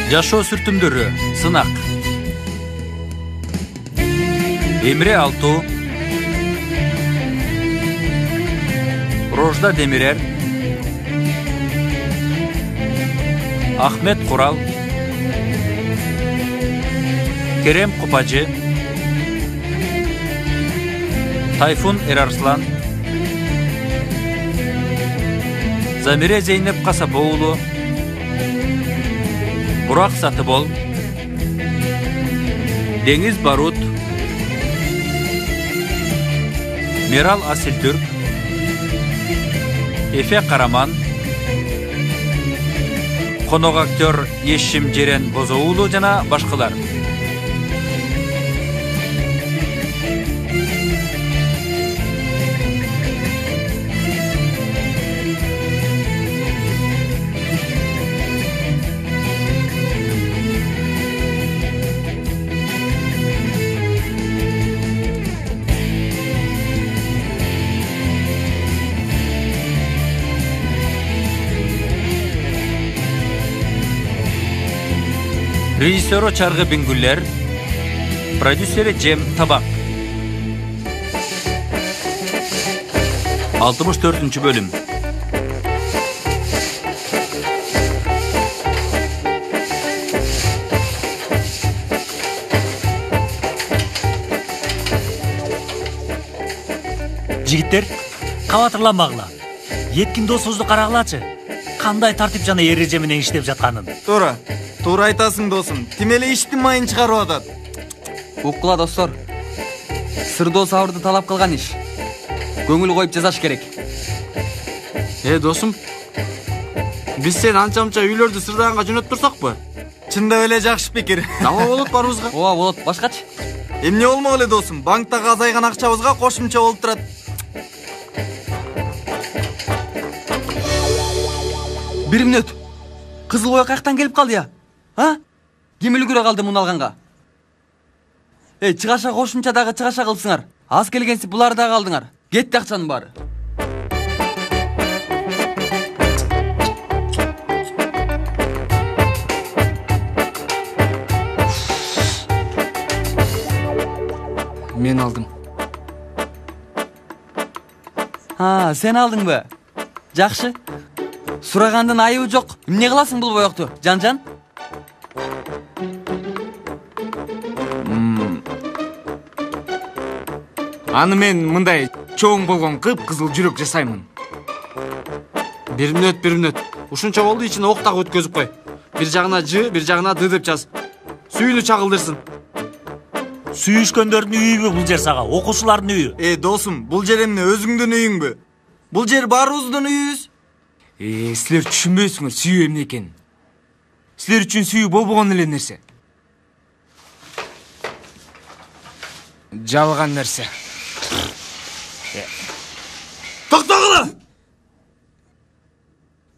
Жашоо сүртүмдөрү сынак. Эмре Алтуу, Рожда Демирер, Ахмет Курал, Керем Купажы, Тайфун Эрарслан, Замире Зейнеп Касапоулу, Бурак Сатыбол, Деңиз Барут, Мерал Асилтүрк, Эфе Караман, конок актер Ешим Жерен Бозоулу жана башкалар. Rejissörü Çargı Bingüller, prodüseri Cem Tabak. 64. bölüm. Жигиттер, кабатырланбагыла. Еткин досубузду карагылачы. Кандай тартип жана эреже менен иштеп жатканын. Туура айтасың досым. Тим эле иштин майын чыгарып атат. Уккула достор. Сырдоо сабырды талап кылган иш. Көңүл коюп жазаш керек. Досым, биз сени анча-мынча үйлөрдү сырдаганга жөнөтүп турсакпы? Чындап эле жакшы пикир. Дагы болот барыбызга. Ооба болот, башкачы? Эмне болмок эле досум? Банктагы азайган акчабызга кошумча болуп турат. Бир мүнөт. Кызыл бой каяктан келип калды я? Ким үлгүрө калды муну алганга? Чыгаша кошумча дагы чыгаша кылсыңар. Аз келгенсип булар дагы алдыңар. Кетти акчанын баары. Мен алдым. Сен алдыңбы? Жакшы. Сурагандын айыбы жок. Эмне кыласың бул боёкту? Жан-жан? Аны мен мындай чоң болгон кып-кызыл жүрөк жасаймын. Бир мүнөт. Ушунча болду, ичине ок так өткөзүп кой. Бир жагына Ж, бир жагына Д деп жаз. Сүйүүнү чагылдырсын. Сүйүшкөндөрдүн үйүбү бул жер сага, окуучулардын үйү. Досум, бул жер эмне өзүңдүн үйүңбү? Бул жер баарыбыздын үйүбүз. Силер түшүнбөйсүңөр сүйүү эмне экенин. Силер үчүн сүйүү болбогон эле нерсе. Жалган нерсе. Токтогула!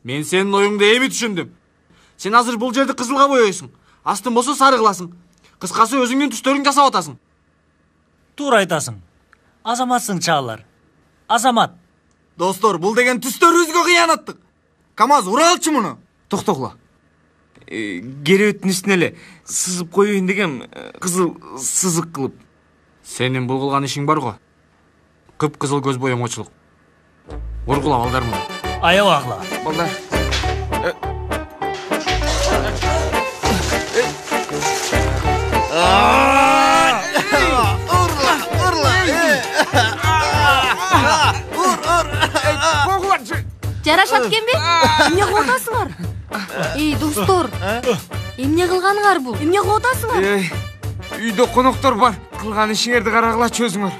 Мен сенин оюңду эми түшүндүм. Сен азыр бул жерди кызылга боёйсуң. Астын болсо сары кыласың. Кыскасы өзүңдүн түстөрүңдү жасап атасың. Туура айтасың. Азаматсың чаалар. Азамат. Достор, бул деген түстөрүбүзгө кыянаттык. КамАЗ уралчы муну. Токтогула. Керебеттин үстүнө эле сызып коюйун дегем, кызыл сызык кылып. Сенин бул кылган ишиң бар го. Кып-кызыл көз боемочулук. Ургула балдар муну. Аябагыла. Балдар. Жарашат экенби? Эмне кылып атасыңар? Достор. Эмне кылганыңар бул? Эмне кылып атасыңар? Үйдө коноктор бар. Кылган ишиңерди карагылачы өзүңөр.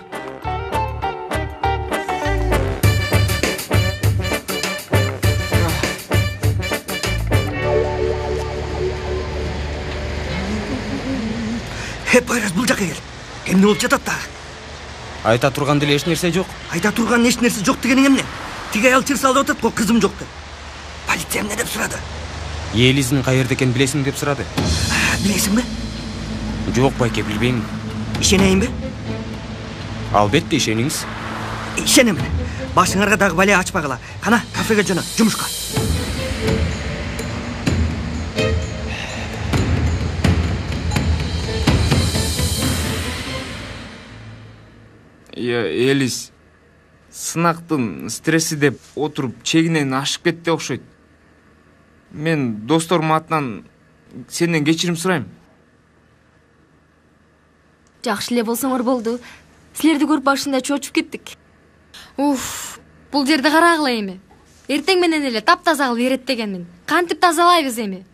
Байрас, бул жака кел. Эмне болуп жатат да? Айта турган деле эч нерсе жок. Айта турган эч нерсе жок дегениң эмне? Тиги аял чыр салып атат го, кызым жок деп. Полиция эмне деп сурады? Элизин каерде экенин билесиң деп сурады. Билесиңби? Жок байке, билбейм. Ишенейинби? Албетте ишениңиз. Ишенемин. Башыңарга дагы бале ачпагыла. Кана, кафеге жөнөт, жумушка. Элис, сынактын стресси деп отуруп чегинен ашып кетти окшойт. Мен досторум атынан сенден кечирим сурайм. Жакшы эле болсоңор болду. Силерди көрүп башында чочуп кеттик. Бул жерди карагыла эми. Эртең менен эле таптаза кылып берет дегенмин. Кантип тазалайбыз эми?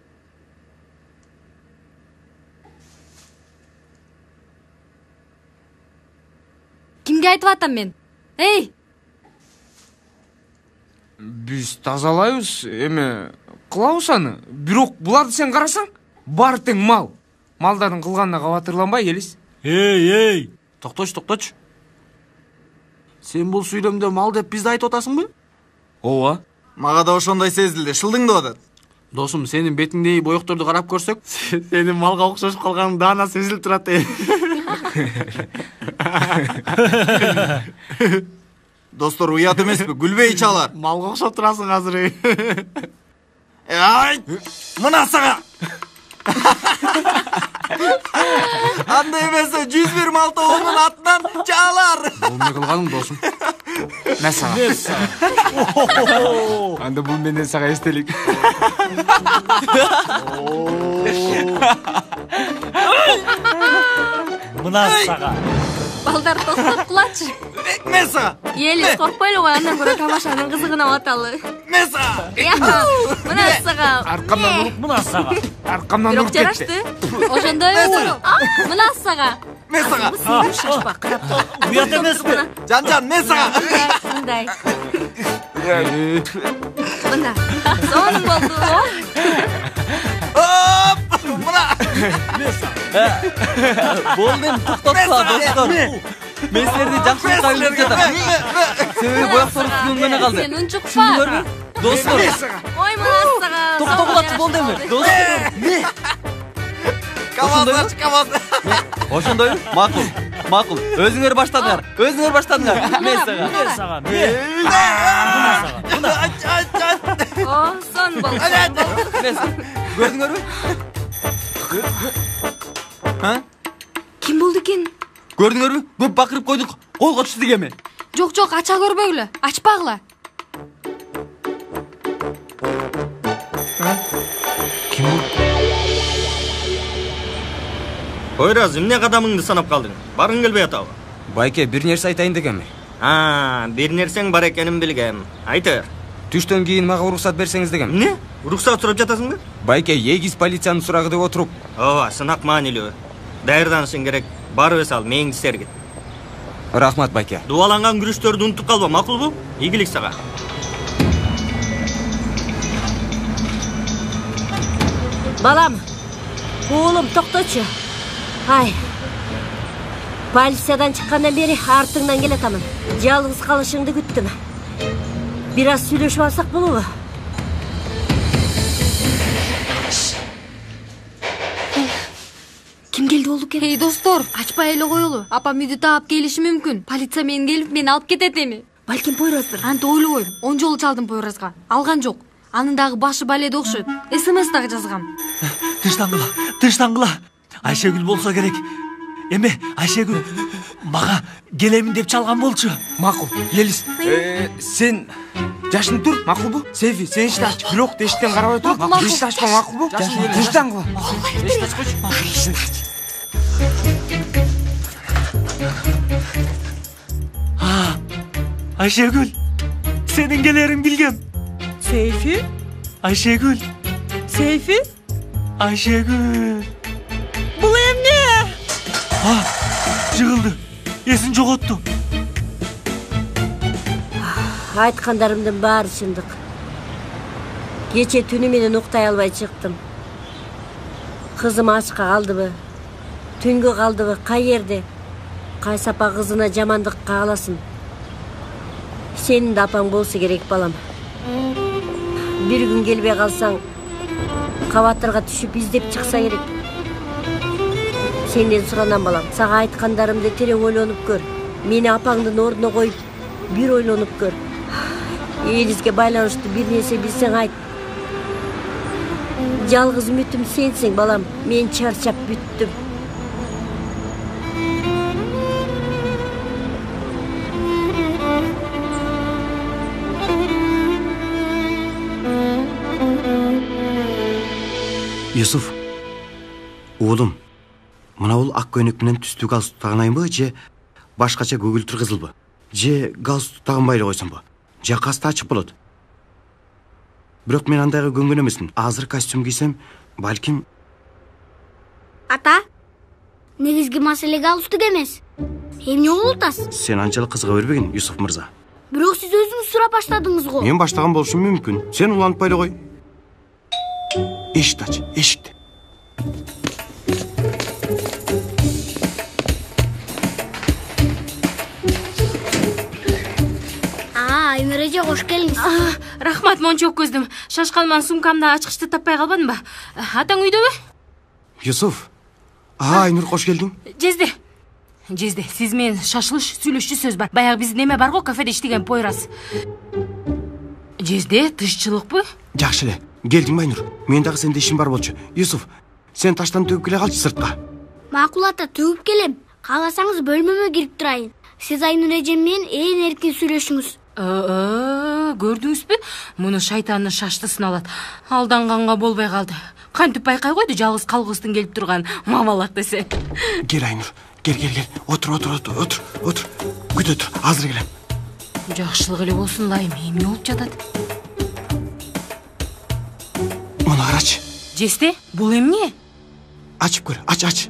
Кимге айтып атам мен? Эй! Биз тазалайбыз, эме кылабыз аны. Бирок буларды сен карасаң, баары тең мал. Малдардын кылганына кабатырланбай, Элис. Эй! Токточ. Сен бул сүйлөмдө мал деп бизди айтып атасыңбы? Ооба. Мага да ошондой сезилди. Шылдың да атат. Досум, сенин бетиңдеги боекторду карап көрсөк, сенин малга окшошуп калганың даана сезилип турат. Достор уят эмеспи? Күлбөй чалар. Малга окшоп турасың азыр. Ай! Мына сага. Андай эмесе 126 оонун атынан чалар. Бул эмне кылганың, досум? Мен сага. Анда бул менден сага эстелик. Мына сага. Балдар токтоп кулачы. Мен сага. Элис коркпойлу го, андан көрө тамашанын кызыгына баталы. Мен сага. Мына сага. Аркамдан уруп, Мына сага. аркамдан Бирок уруп кетти. жарашты. Ошондойбу. Мына сага. Мен сага. Шашпа, карап тур. Уят эмеспи? Жан, мен сага. Мындай. Мына. Сонун болду. Оп! Мына. Болду, токтотсула достор. Мен силерди жакшылыкка билдирип жатам. Себеби боектору сүйлөнгөнө калды. Сен унчукпа. Түшүндүңөрбү? Достор, Ой, мына сага. токтогулачы болду эми. Достор, Камаз. ошондойбу? Макул. Өзүңөр баштадыңар. Мен сага. Сага. О, сон болду. Көрдүңөрбү? Ким болду экен? Көрдүңөрбү? Көп бакырып койдук. Колго түштүк эми. Жок, ача көрбөгүлө. Ачпагыла. Койраз, эмне кадамыңды санап калдың? Барың келбей атабы? Байке, бир нерсе айтайын дегем. Бир нерсең бар экенин билгем. Айт бер. Түштөн кийин мага уруксат берсеңиз дегем. Эмне? Уруксат сурап жатасыңбы? Байке, егиз полициянын сурагы деп отуруп. Ооба, сынак маанилүү. Даярданышың керек. Барып сал, мээңди сергит. Рахмат, байке. Дубаланган күрүштөрдү унутуп калба, макулбу? Ийгилик сага. Балам, уулум, токточу. Ай, полициядан чыккандан бери артыңдан келатамын. Жалгыз калышыңды күттүм. Бир аз сүйлөшүп алсак болобу? Ким келди болду экен? Эй, достор, ачпай эле коелу. Апам үйдү таап келиши мүмкүн. Полиция менен келип мени алып кетет эми. Балким Пойраздыр. Антип ойлобойм. 10 жолу чалдым Пойразга. Алган жок. Анын дагы башы баледе окшойт. СМС дагы жазгам. Тынчтангыла. Айшегүл болсо керек. Эме, Айшегүл мага келемин деп чалган болчу. Макул. Элис, сен жашынып тур, макулбу? Севи, сен эшикти ач. Бирок эшиктен карабай тур. Эшикти ачпа, макулбу? Тынчтангыла. Эшикти ачкычы. Айшегүл, сенин келерин билгем. Сейфи? Айшегүл. Сейфи? Айшегүл. Бул эмне? Жыгылды. Эсин жоготту. Айткандарымдын баары чындык. Кече түнү менен уктай албай чыктым. Кызым ачка калдыбы? Түнгө калдыбы? Каерде? Кайсы апа кызына жамандык кааласын? Сенин да апаң болсо керек, балам. Бир күн келбей калсаң, кабатырга түшүп издеп чыкса керек. Сенден суранам, балам. Сага айткандарымды терең ойлонуп көр. Мени апаңдын ордуна коюп, бир ойлонуп көр. Элизге байланыштуу бир нерсе билсең айт. Жалгыз үмүтүм сенсиң, балам. Мен чарчап бүттүм. Yusuf, oğlum, mına ol ак көйнек менен түстүү галстук тагынайынбы, же башкача көгүлтүр кызылбы? Же галстук тагынбай эле койсомбу? Же касты ачык болот? Бирок мен андайга көнгөн эмесмин. Азыр костюм кийсем, балким... Ата, негизги маселе галстук эмес. Эмне болуп атасыз? Сен анчалык кызыга бербегин, Юсуф мырза. Бирок сиз өзүңүз сурап баштадыңыз го. Мен баштаган болушум мүмкүн. Сен улантпай эле кой. Эшикти ач, эшикти. Айнур эже кош келиңиз. Рахмат, монча көздүм. Шашкалман сумкамда ачкычты таппай калбадымбы? Атаң үйдөбү? Юсуф, Айнур кош келдиң. Жезде, сиз менен шашылыш сүйлөшчү сөз бар. Баягы биздин эме бар го, кафеде иштеген Пойрас. Жезде, тышчылыкпы? Жакшы эле. Келдиңби Айнур? Мен дагы сенде ишим бар болчу. Юсуф, сен таштан төгүп келе калчы сыртка. Макул ата, төгүп келем. Кааласаңыз бөлмөмө кирип турайын. Сиз Айнур эжем менен ээн эркин сүйлөшүңүз. Көрдүңүзбү? Муну шайтандын шаштысын алат. Алданганга болбой калды. Кантип байкай койду жалгыз калгыбыздын келип турган мамалак десе. Кел Айнур, кел. Отур. Күтө тур, азыр келем. Жакшылык эле болсун лайым, эмне болуп жатат? Муну карачы. Жесте, бул эмне? Ачып көр, ач.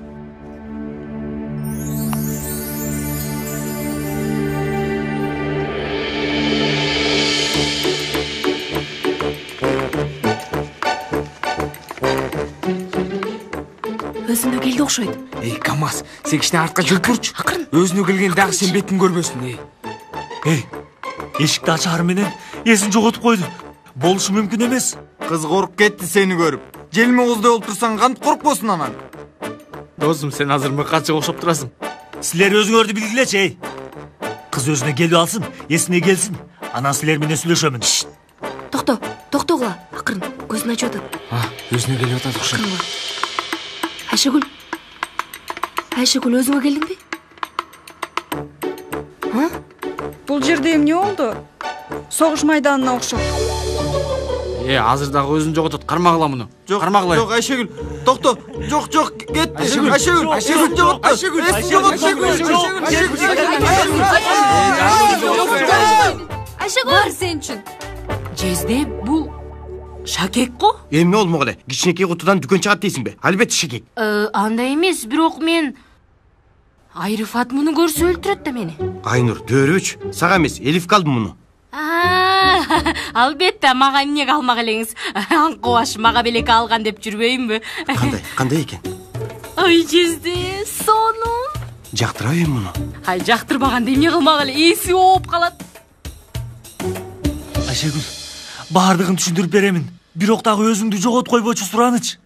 Өзүнө келди окшойт. КамАЗ, сен кичине артка жүрүп турчу. Өзүнө келген дагы сен бетин көрбөсүн. Эшикти ачаар менен эсин жоготуп койду. Болушу мүмкүн эмес. Кыз коркуп кетти сени көрүп. Желме кызды болуп турсаң кантип коркпосун анан? Досум, сен азыр мыкачыга окшоп турасың. Силер өзүңөрдү билгилечи, Кыз өзүнө келип алсын, эсине келсин. Анан силер менен сүйлөшөмүн. Токтогула, акырын, көзүн ачып атат. Өзүнө келип атат окшойт. Айшыгүл, өзүңө келдиңби? Бул жерде эмне болду? Согуш майданына окшоп. Азыр дагы өзүн жоготот. Кармагыла муну. Кармагыла. Жок, Айшыгүл. Токто. Жок, кетти. Айшыгүл. Эсин Айшыгүл. Бар сен үчүн. Жезде, бул шакек го? Эмне болмок эле? Кичинекей кутудан дүкөн чыгат дейсиңби? Албетте шакек. Андай эмес, бирок мен Айрифат муну көрсө өлтүрөт да мени. Айнур, дөөрүч. Сага эмес, Элифке алдым муну. Албетте, мага эмне калмак элеңиз. Аңкыбаш мага белек алган деп жүрбөйүнбү? Кандай экен? Ой, Жезде, сонун. Жактырабы муну? Жактырбаганда эмне кылмак эле, эси ооп калат. Айшыгүл, баардыгын түшүндүрүп беремин. Бирок дагы өзүңдү жоготуп койбочу сураныч.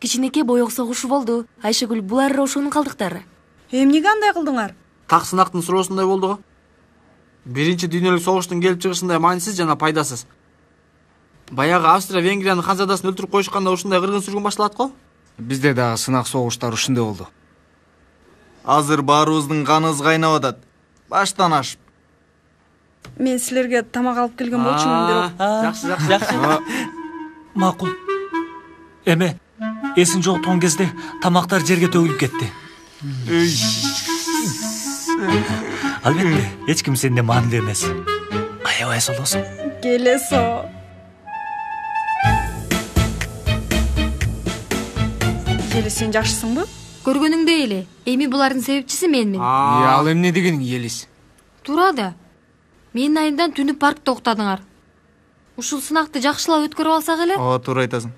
Кичинекей боек согушу болду. Айшыгүл, булар ошонун калдыктары. Эмнеге андай кылдыңар? Так сынактын суроосундай болду го. Биринчи дүйнөлүк согуштун келип чыгышындай маанисиз жана пайдасыз. Баягы Австрия Венгриянын ханзадасын өлтүрүп коюшканда ушундай кыргын сүргүн башталат го. Бизде дагы сынак согуштар ушундай болду. Азыр баарыбыздын каныбыз кайнап атат. Баштан ашып. Мен силерге тамак алып келген болчумун, бирок. Жакшы. Макул. Эме, эсин жоготкон кезде тамактар жерге төгүлүп кетти. Албетте, эч ким сенде маанилүү эмес. Аябай солосуң. Келесо. Еле, сен жакшысыңбы? Көргөнүңдөй эле. Эми булардын себепчиси менмин. Ал эмне дегениң, Елис? Тура да. Менин айымдан түнү паркта уктадыңар. Ушул сынакты жакшылап өткөрүп алсак эле? Туура айтасың.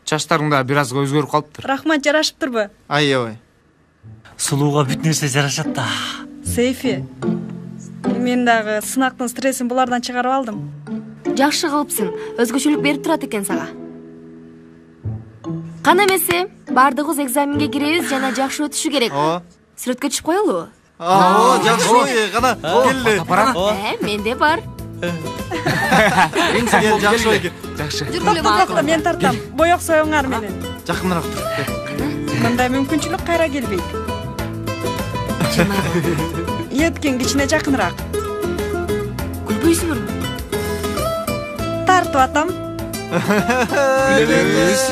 Чачтарың да бир аз өзгөрүп калыптыр. Рахмат, жарашыптырбы? Аябай. Сулууга бүт нерсе жарашат да. Сейфи, мен дагы сынактын стрессин булардан чыгарып алдым. Жакшы кылыпсың. Өзгөчөлүк берип турат экен сага. Кана эмесе, баардыгыбыз экзаменге киребиз жана жакшы өтүшү керек. Сүрөткө түшүп коелубу? Жакшы, кана келди. Менде бар. Жакшы экен. Жакшы. Токто, мен тартам. Боек союңар менен. Жакыныраак тур. Мындай мүмкүнчүлүк кайра келбейт. Эткен кичине жакыныраак. Күлбөйсүңөрбү? Тартып атам. Күлөбүз.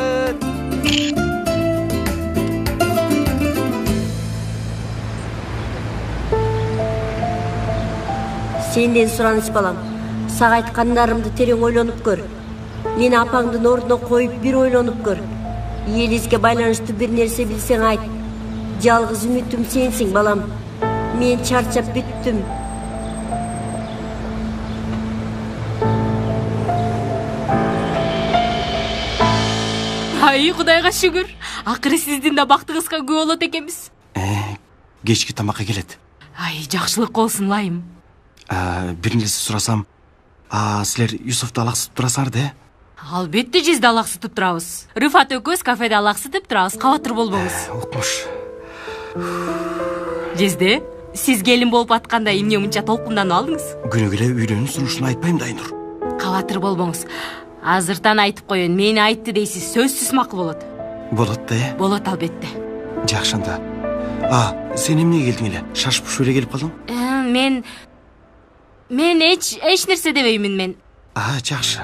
Сенден сұраныш балам. Сага айткандарымды терең ойлонуп көр. Мени апаңдын ордуна коюп бир ойлонуп көр. Елизге байланыштуу бир нерсе билсең айт. Жалгыз үмүтүм сенсиң балам. Мен чарчап бүттүм. Ай, Кудайга шүгүр. Акыры сиздин да бактыңызга күбө болот экенбиз. Кечки тамакка келет. Ай, жакшылык болсун Лайым. Бир нерсе сурасам, силер Юсуфту алаксытып турасыңар да? Албетте жезди алаксытып турабыз. Рыфат экөөбүз кафеде алаксытып турабыз, кабатыр болбоңуз. Укмуш. Жезде, сиз келин болуп атканда эмне мынча толкунданып алдыңыз? Күнүгө эле үйлөнүү сунушун айтпайм да, Айнур. Кабатыр болбоңуз. Азыртан айтып коеюн, мени айтты дейсиз, сөзсүз макул болот. Болот да, Болот албетте. Жакшы анда. Сен эмне келдиң эле? Шашып эле келип калдың? Мен эч нерсе дебеймин мен. Жакшы.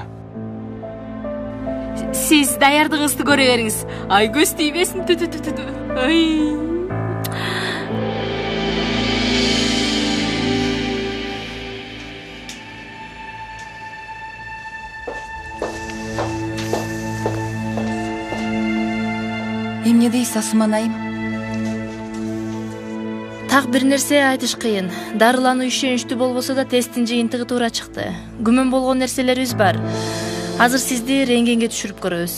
Сиз даярдыгыңызды көрө бериңиз. Ай, көз тийбесин. Ай. Эмне дейсиз, Асман айым? Так бир нерсе айтыш кыйын. Дарылануу ишеничтүү болбосо да тесттин жыйынтыгы туура чыкты. Күмөн болгон нерселерибиз бар. Азыр сизди рентгенге түшүрүп көрөбүз.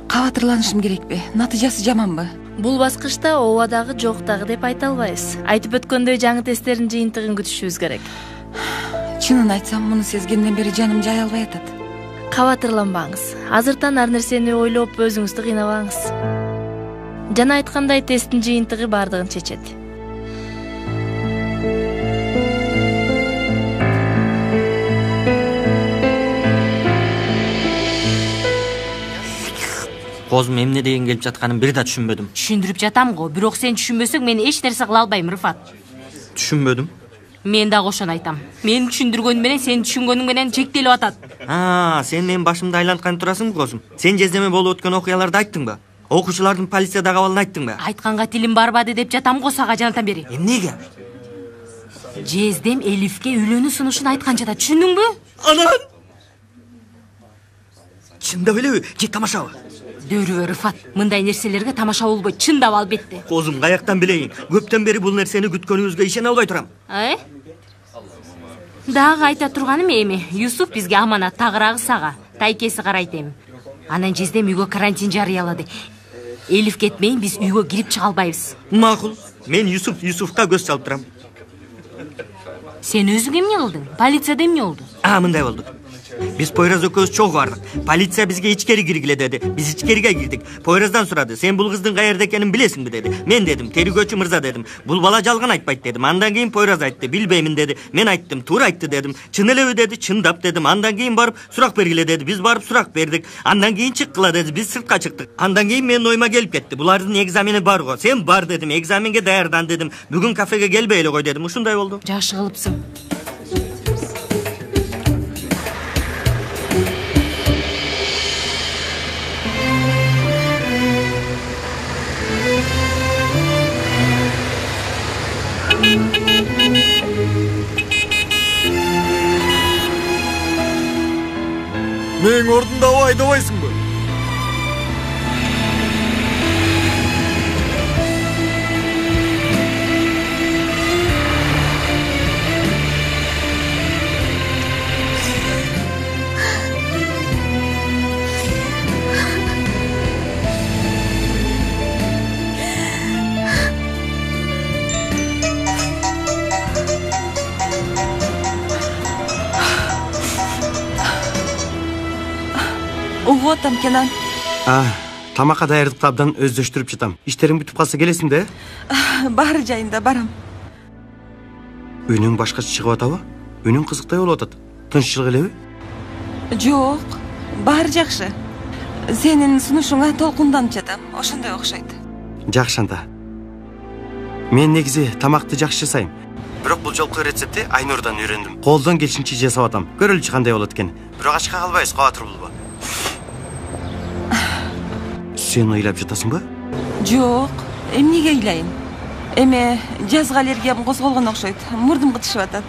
Кабатырланышым керекпи? Натыйжасы жаманбы? Бул баскычта ооба дагы жок дагы деп айта албайбыз. Айтып өткөндөй жаңы тесттердин жыйынтыгын күтүшүбүз керек. Чынын айтсам, муну сезгенден бери жаным жай албай атат. Кабатырланбаңыз. Азыртан ар нерсени ойлоп өзүңүздү кыйнабаңыз. Жана айткандай тесттин жыйынтыгы бардыгын чечет. Козум эмне деген келип жатканын бир да түшүнбөдүм. Түшүндүрүп жатам го, бирок сен түшүнбөсөң мен эч нерсе кыла албайм, Рыфат. Түшүнбөдүм. Мен дагы ошону айтам. Мен түшүндүргөнүм менен сен түшүнгөнүң менен чектелип атат. Сен менин башымды айланткан турасыңбы, Козум? Сен жездеме болуп өткөн окуяларды айттыңбы? Окуучулардын полицияда кабалын айттыңбы? Айтканга тилим барбады деп жатам го сага жанатан бери. Эмнеге? Жездем Элифке үйлөнүү сунушун айтканча да, түшүндүңбү? Анан? Чындап элеби? Же тамашабы? Дөрүбө, Рыфат. Мындай нерселерге тамаша болбойт, чындап албетте. Козум, каяктан билейин? Көптөн бери бул нерсени күткөнүбүзгө ишене албай турам. Дагы айта турганым эми, Юсуф бизге аманат, тагыраагы сага, тайкеси карайт эми. Анан жездем үйгө карантин жарыялады. Элиф кетмейин, биз үйгө кирип чыга албайбыз. Макул. Мен Юсуфка көз салып турам. Сен өзүң эмне кылдың? Полицияда эмне болду? Мындай болду. Биз Пойраз экөөбүз чогуу бардык. Полиция бизге ичкери киргиле деди. Биз ичкериге кирдик. Пойраздан сурады. Сен бул кыздын каерде экенин билесиңби деди. Мен дедим, тергөөчү мырза дедим. Бул бала жалган айтпайт дедим. Андан кийин Пойраз айтты, билбеймин деди. Мен айттым, туура айтты дедим. Чын элеби деди, чындап дедим. Андан кийин барып сурак бергиле деди. Биз барып сурак бердик. Андан кийин чыккыла деди. Биз сыртка чыктык. Андан кийин менин ойума келип кетти. Булардын экзамени бар го. Сен бар дедим. Экзаменге даярдан дедим. Бүгүн кафеге келбей эле кой дедим. Ушундай болду. Жакшы кылыпсың. Менин ордумда айдабайсыңбы? Угуп атам, Кенан. Тамакка даярдыкты абдан өздөштүрүп жатам. Иштериң бүтүп калса келесиң да? Баары жайында барам. Үнүң башкача чыгып атабы? Үнүң кызыктай болуп атат. Тынччылык элеби? Жок, баары жакшы. Сенин сунушуңа толкунданып жатам. Ошондой окшойт. Жакшы анда. Мен негизи тамакты жакшы жасайм. Бирок бул жолку рецептти Айнурдан үйрөндүм. Колдон келишинче жасап атам. Көрөлүчү кандай болот экен. Бирок ачка калбайбыз, кабатыр болбо. Sen ыйлап жатасың ба? Жоқ, эмнеге ыйлайын? Эме жазга аллергиям козголгон окшойт. Мурдум кытышып атат.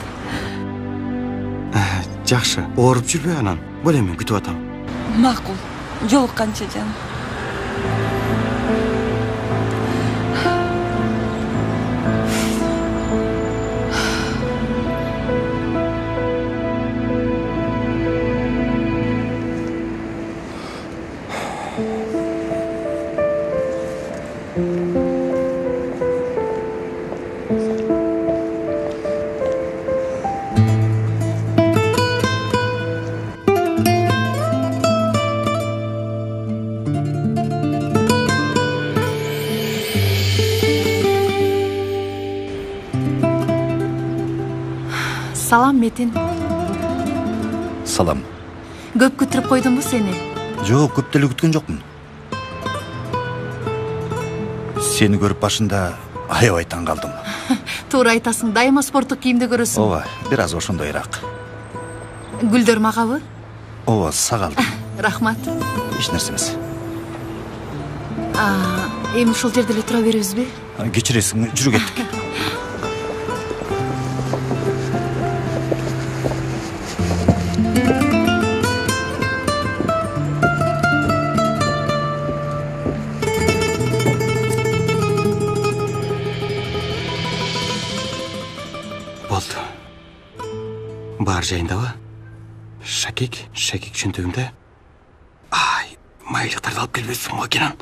Жакшы, ооруп жүрбөй анан. Бөл эми күтүп атам. Макул. Жолукканча жан. Салам Метин. Салам. Көп күтүрүп койдумбу сени? Жок, көп деле күткөн жокмун. Сени көрүп башында аябай таң калдым. Туура айтасың, дайыма спорттук кийимде көрөсүң. Ооба, бир аз ошондойраак. Гүлдөр магабы? Ооба, сагалдым. Рахмат. Эч нерсе эмес. Эми ушул жерде эле тура беребизби? Кечиресиң, жүрүп кеттик. Бар жайындабы? Шакек чөнтөгүмдө. Ай, майлыктарды алып келбесиң го, Кенан.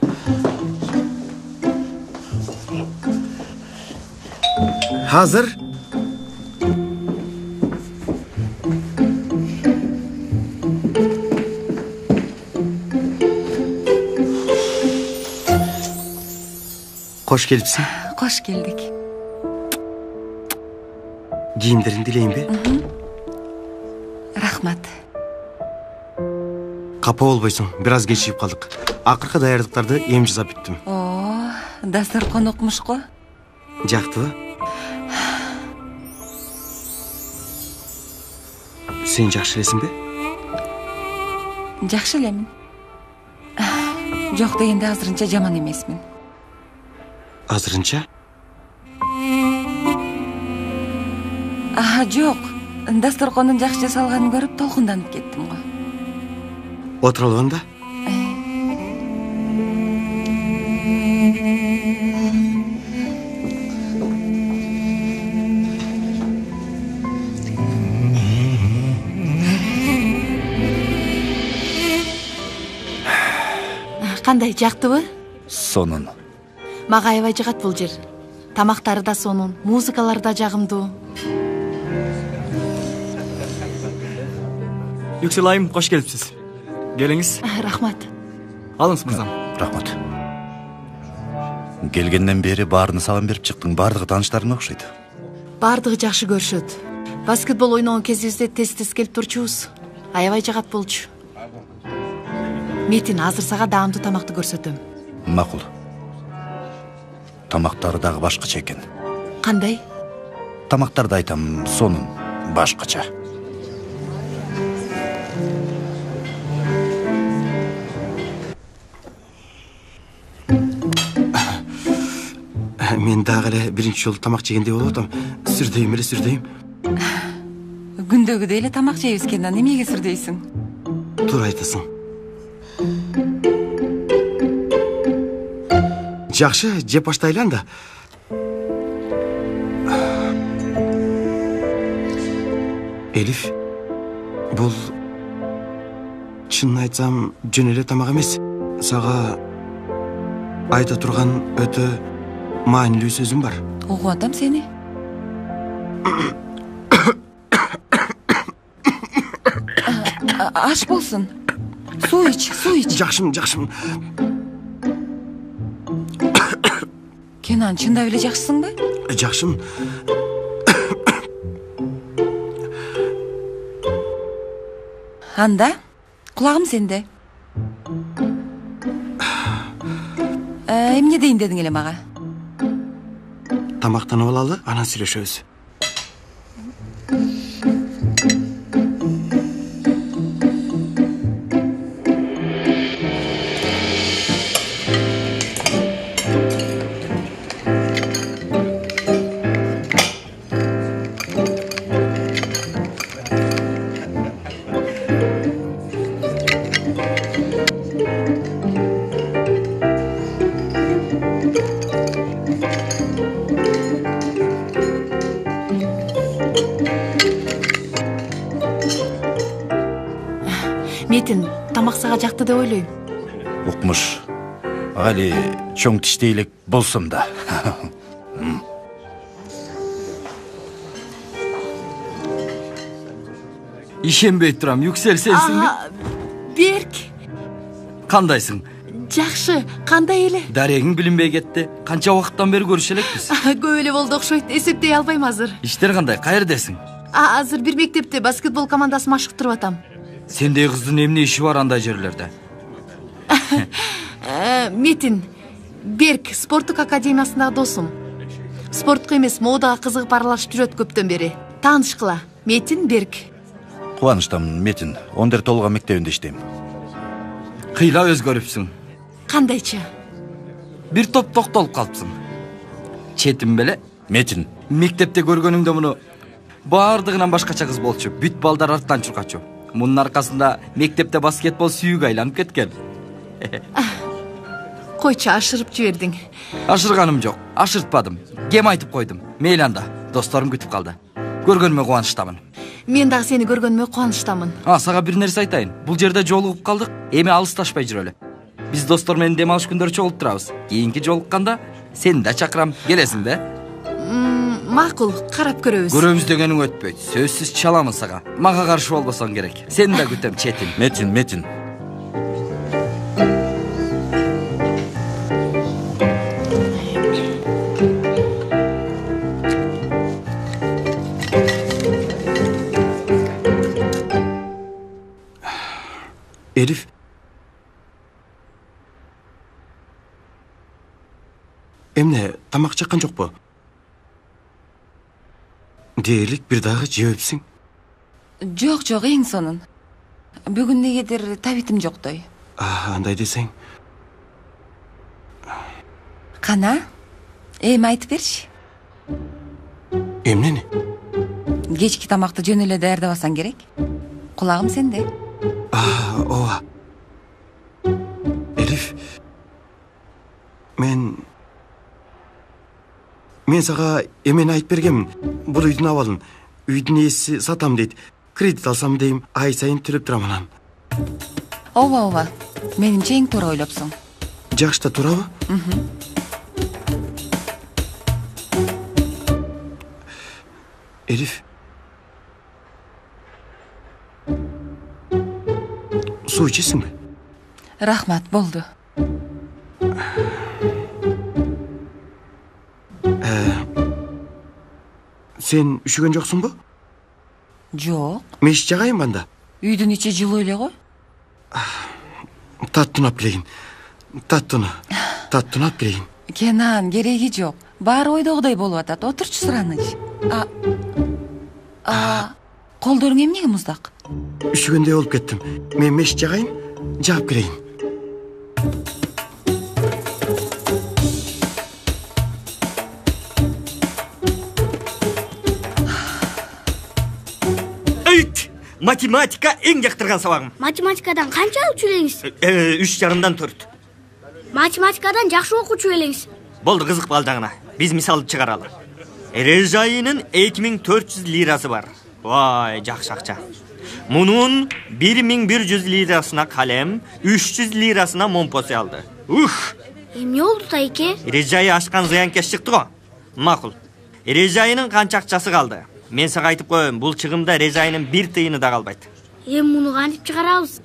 Hazır. Koş gelipsin. Koş geldik. Giyimlerini dileyim be. Рахмат. Капа болбойсуң, бир аз кечигип калдык. Акыркы даярдыктарды эми жасап бүттүм. О, дастаркан окмуш го. Жактыбы? Сен жакшы элесиңби? Жакшы элемин. Жок дегенде азырынча жаман эмесмин. Азырынча? Жок. Дастаркандын жакшы жасалганын көрүп толкунданып кеттим го. Отура алганда? Кандай, жактыбы? Сонун. Мага аябай жагат бул жер. Тамактары да сонун, музыкалары да жагымдуу. Yüksel Ayım, hoş gelipsiz. Geliniz. Рахмат. Алыңыз, мырзам. Рахмат. Келгенден бери баарына салам берип чыктың, баардыгы тааныштарың окшойт. Баардыгы жакшы көрүшөт. Баскетбол ойногон кезибизде тез келип турчубуз. Аябай жагат болчу. Метин, азыр сага даамдуу тамакты көрсөтөм. Макул. Тамактары дагы башкача экен. Кандай? Тамактарды айтам, сонун, башкача. Мен дагы эле биринчи жолу тамак жегендей болуп атам. Сүрдөйм. Күндөгүдөй эле тамак жейбиз, Кенан, эмнеге сүрдөйсүң? Туура айтасың. Жакшы, жеп баштайлы анда. Элиф, бул чынын айтсам жөн эле тамак эмес. Сага айта турган өтө маанилүү сөзүм бар. Угуп атам сени. Аш болсун. Суу ич. Жакшымын. Кенан, чындап эле жакшысыңбы? Жакшымын. Анда, кулагым сенде. Эмне дейин дедиң эле мага? Тамактанып алалы, анан сүйлөшөбүз. Метин тамак сага жакты деп ойлойм. Укмуш. Али чоң тиштейлик болсом да. Ишенбей турам, Юксел сенсиңби? Берк. Кандайсың? Жакшы, кандай эле? Дарегиң билинбей кетти. Канча убакыттан бери көрүшө элекпиз? Көп эле болду окшойт, эсептей албайм азыр. Иштер кандай? Каердесиң? Азыр бир мектепте баскетбол командасы машыктырып атам. Сендей кыздын эмне иши бар андай жерлерде? Метин, Берк спорттук академиясындагы досум. Спортко эмес, модага кызыгып аралашып жүрөт көптөн бери. Таанышкыла. Метин, Берк. Кубанычтамын, Метин. Ондер толуга мектебинде иштейм. Кыйла өзгөрүпсүң. Кандайча? Бир топ токтолуп калыпсың. Четим беле? Метин. Мектепте көргөнүңдө муну баардыгынан башкача кыз болчу. Бүт балдар арттан чуркачу. Мунун аркасында мектепте баскетбол сүйүүгө айланып кеткен. Койчу, ашырып жибердиң. Ашырганым жок, ашыртпадым. Кем айтып койдум. Мейли анда, досторум күтүп калды. Көргөнүмө кубанычтамын. Мен дагы сени көргөнүмө кубанычтамын. Сага бир нерсе айтайын. Бул жерде жолугуп калдык, эми алысташпай жүрөлү. Биз достор менен дем алыш күндөрү чогулуп турабыз. Кийинки жолукканда сени да чакырам. Келесиң да? Макул, карап көрөбүз. Көрөбүз дегениң өтпөйт. Сөзсүз чаламын сага. Мага каршы болбосоң керек. Сени да күтөм, Четим. Метин. Elif. Emne, tamak çakkan жок bu? Deylik bir dagы жебепсиң? Жок, эң сонун. Бүгүн негедир табитим жоктой. Андай десең. Кана? Эми айтып берчи. Эмнени? Кечки тамакты жөн эле даярдабасаң керек. Кулагым сенде. Ооба. Elif. Мен сага эмени айтып бергенмин. Бул үйдүн абалын. Үйдүн ээси сатам дейт. Кредит алсам дейм, ай сайын төлөп турам анан. Ооба. Менимче эң туура ойлопсуң. Жакшы да туурабы? Elif. Su içesingби? Рахмат, болду. Sen üşügөн жоксуңбу? Жок. Меш жагайын банда. Үйдүн ичи жылуу эле го. Таттынап келейин. Таттынап келейин. Кенан, кереги жок. Баары ойдогудай болуп атат. Отурчу Сураныч. Колдоруң эмнеге муздак? Üşüгөндөй болуп кеттим. Мен меш жагайын, жаап келейин. Математика эң жактырган сабагым. Математикадан канча алчу элеңиз? 3,5-дан 4. Математикадан жакшы окучу элеңиз. Болду, кызык балдагына. Биз мисалды чыгаралы. Режайынын 2400 лирасы бар. Вай, жакшы акча. Мунун 1100 лирасына калем, 300 лирасына момпосы алды. Эмне болду тайке? Режайы ашкан зыянкеш чыкты го. Макул. Режайынын канча акчасы калды? Мен сага айтып коем, бул чыгымда Режайынын бир тыйыны да калбайт. Муну кантип чыгарабыз?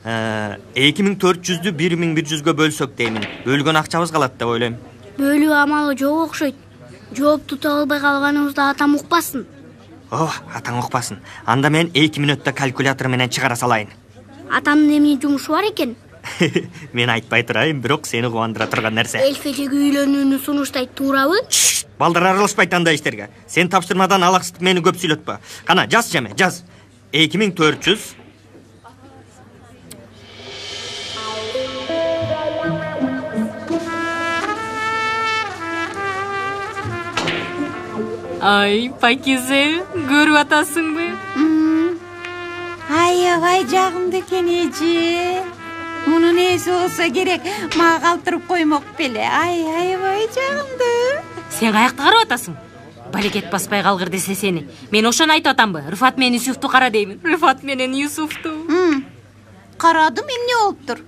2400-дү 1100-гө бөлсөк деймин. Бөлгөн акчабыз калат деп ойлойм. Бөлүү амалы жок окшойт. Жоопту таба албай калганыбызды атам укпасын. Атаң укпасын. Анда мен 2 мүнөттө калькулятор менен чыгара салайын. Атамдын эмне жумушу бар экен? Мен айтпай турайын, бирок сени кубандыра турган нерсе. Элфечеге үйлөнүүнү сунуштайт, туурабы? Балдар аралашпайт андай иштерге. Сен тапшырмадан алаксытып мени көп сүйлөтпө. Кана, жаз жеме, жаз. 2400. Ай, Пакизе, көрүп атасыңбы? Аябай жагымды экен эже. Мунун эси болсо керек, мага калтырып коймок беле. Аябай жагымды. Сен каякты карап атасың? Балекет баспай калгыр десе сени. Мен ошону айтып атамбы? Рыфат менен Юсуфту кара деймин. Рыфат менен Юсуфту. Карадым, эмне болуптур?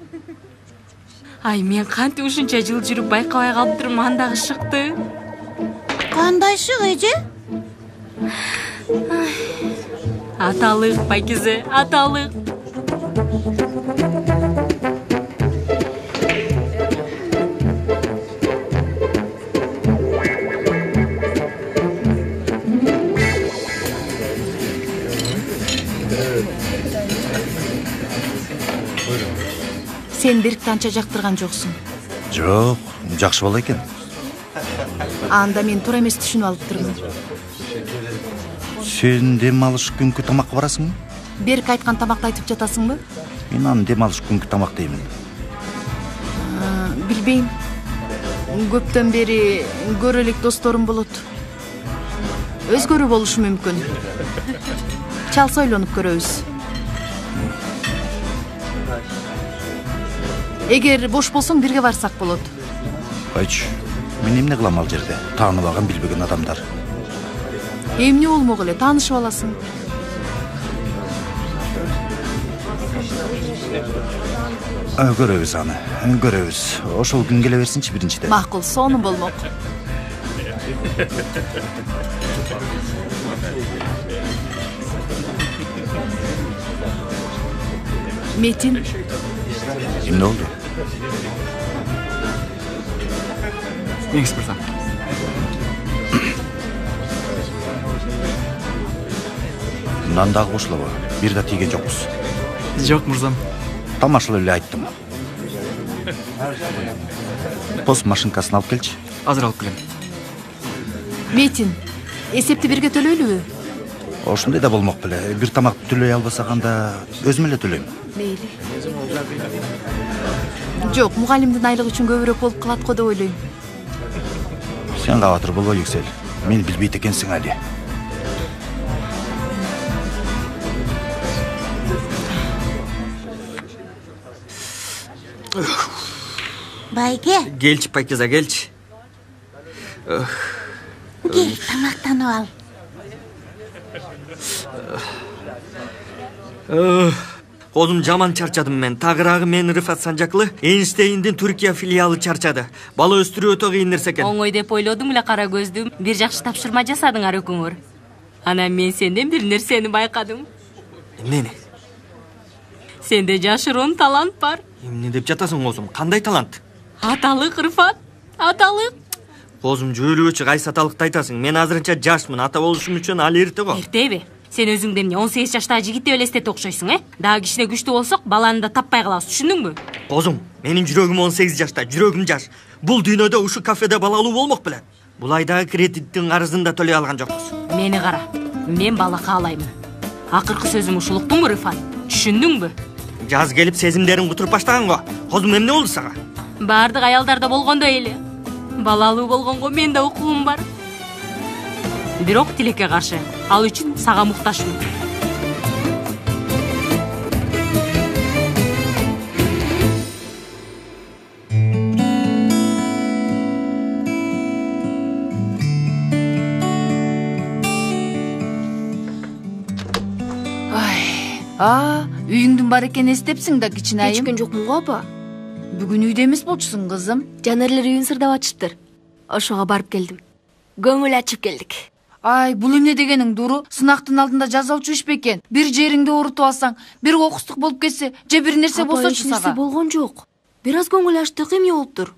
Ай, мен кантип ушунча жыл жүрүп байкабай калыптырмын, андагы шыкты. Кандай шык, эже? Аталык, Пакизе, аталык. Сен Беркти анча жактырган жоксуң. Жок, жакшы бала экен. Анда мен туура эмес түшүнүп алыптырмын. Сен дем алыш күнкү тамакка барасыңбы? Берк айткан тамакты айтып жатасыңбы? Мен аны дем алыш күнкү тамак деймин. Билбейм. Көптөн бери көрө элек досторум болот. Өзгөрүү болушу мүмкүн. Чалса ойлонуп көрөбүз. Эгер бош болсоң бирге барсак болот. Койчу, мен эмне кылам ал жерде? Тааныбаган, билбеген адамдар. Эмне болмок эле, таанышып аласың. Көрөбүз аны, көрөбүз. Ошол күн келе берсинчи биринчиден. Макул, сону болмок. Метин. Эмне болду? Меңиз мырза. Мындан дагы кошулабы? Бир да тийген жокпуз. Жок, мырзам. Тамашыл эле айттым. Пост машинкасын алып келчи. Азыр алып келем. Метин, эсепти бирге төлөйлүбү? Ошондой да болмок беле. Бир тамакты төлөй албасак анда өзүм эле төлөйм. Мейли. Жок, мугалимдин айлыгы үчүн көбүрөөк болуп калат го деп ойлойм. Сен кабатыр болбой, Юксел. Мени билбейт экенсиң али. Байке. Келчи, Пакиза, келчи. Кел, тамактанып ал. Козум жаман чарчадым мен. Тагыраагы мен Рыфат Санжаклы, Эйнштейндин Түркия филиалы чарчады. Бала өстүрүү өтө кыйын нерсе экен. Оңой деп ойлодуң эле, кара көздүм. Бир жакшы тапшырма жасадыңар экөөңөр. Анан мен сенден бир нерсени байкадым. Эмнени? Сенде жашыруун талант бар. Эмне деп жатасың, Козум? Кандай талант? Аталык, Рыфат. Аталык. Козум, жөөлүбөчү, кайсы аталыкты айтасың? Мен азырынча жашмын, ата болушум үчүн ал эрте го. Эртеби? Сен өзүңдү эмне 18 жаштагы жигит деп элестетип окшойсуң, Дагы кичине күчтүү болсок, баланы да таппай калабыз, түшүндүңбү? Козум, менин жүрөгүм 18 жашта, жүрөгүм жаш. Бул дүйнөдө ушу кафеде балалуу болмок беле. Бул айдагы кредиттин карызын да төлөй алган жокпуз. Мени кара. Мен бала каалаймын. Акыркы сөзүм ушулуктуңбу, Рыфат? Түшүндүңбү? Жаз келип сезимдерин кутуруп баштаган го. Козум, эмне болду сага? Баардык аялдарда болгондой эле. Балалуу болгонго менде укугум бар. Бирок тилекке каршы. Ал үчүн сага муктажмын. Үйүңдүн бар экенин эстепсиң да, кичинайым. Эч күн жокмун го, апа. Бүгүн үйдө эмес болчусуң, кызым. Жанерлер үйүн сырдап ачыптыр. Ошого барып келдим. Көңүл ачып келдик. Ай, бул эмне дегениң, Дуру? Сынактын алдында жазалчу иш бекен. Бир жериңди оорутуп алсаң, бир кокустук болуп кетсе, же бир нерсе болсочу сага. Нерсе болгон жок. Бир аз көңүл ачтык, эмне болуптур?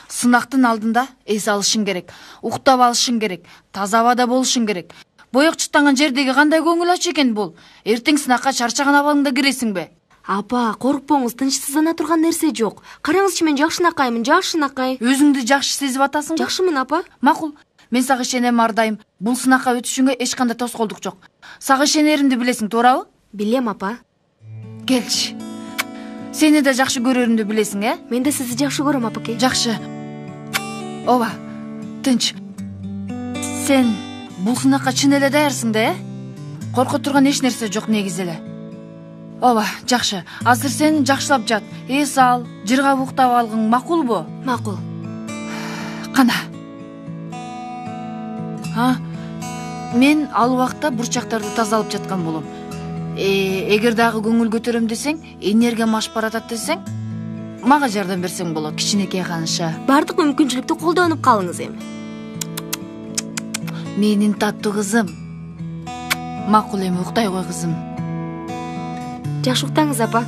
Сынактын алдында эс алышың керек, уктап алышың керек, таза абада болушуң керек. Боек чыттанган жердеги кандай көңүл ач экен бул? Эртең сынакка чарчаган абалыңда киресиңби? Апа, коркпоңуз, тынчсыздана турган нерсе жок. Караңызчы, мен жакшынакаймын, жакшынакай. Өзүңдү жакшы сезип атасыңбы? Жакшымын, апа. Макул. Мен сага ишенем ар дайым. Бул сынакка өтүшүңө эч кандай тоскоолдук жок. Сага ишенеримди билесиң, туурабы? Билем, апа. Келчи. Сени да жакшы көрөрүмдү билесиң, Мен да сизди жакшы көрөм, апакей. Жакшы. Ооба, тынч. Сен бул сынакка чын эле даярсың да, Корко турган эч нерсе жок негизи эле. Ооба, жакшы. Азыр сен жакшылап жат. Эс ал, жыргап уктап алгың макулбу? Макул. Кана. Мен ал убакта бурчактарды тазалап жаткан болом. Эгер дагы көңүл көтөрөм десең, энергиям ашып баратат десең, мага жардам берсең болот, кичинекей канша. Бардык мүмкүнчүлүктү колдонуп калыңыз эми. Менин таттуу кызым. Макул эми, уктай кой кызым. Жакшы уктаңыз, апа.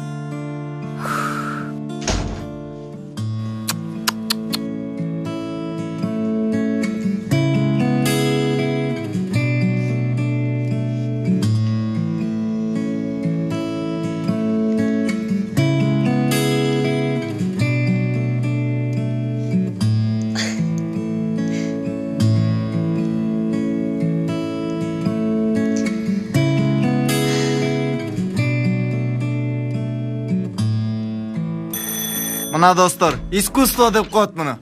Мына достор, искусство деп коет муну.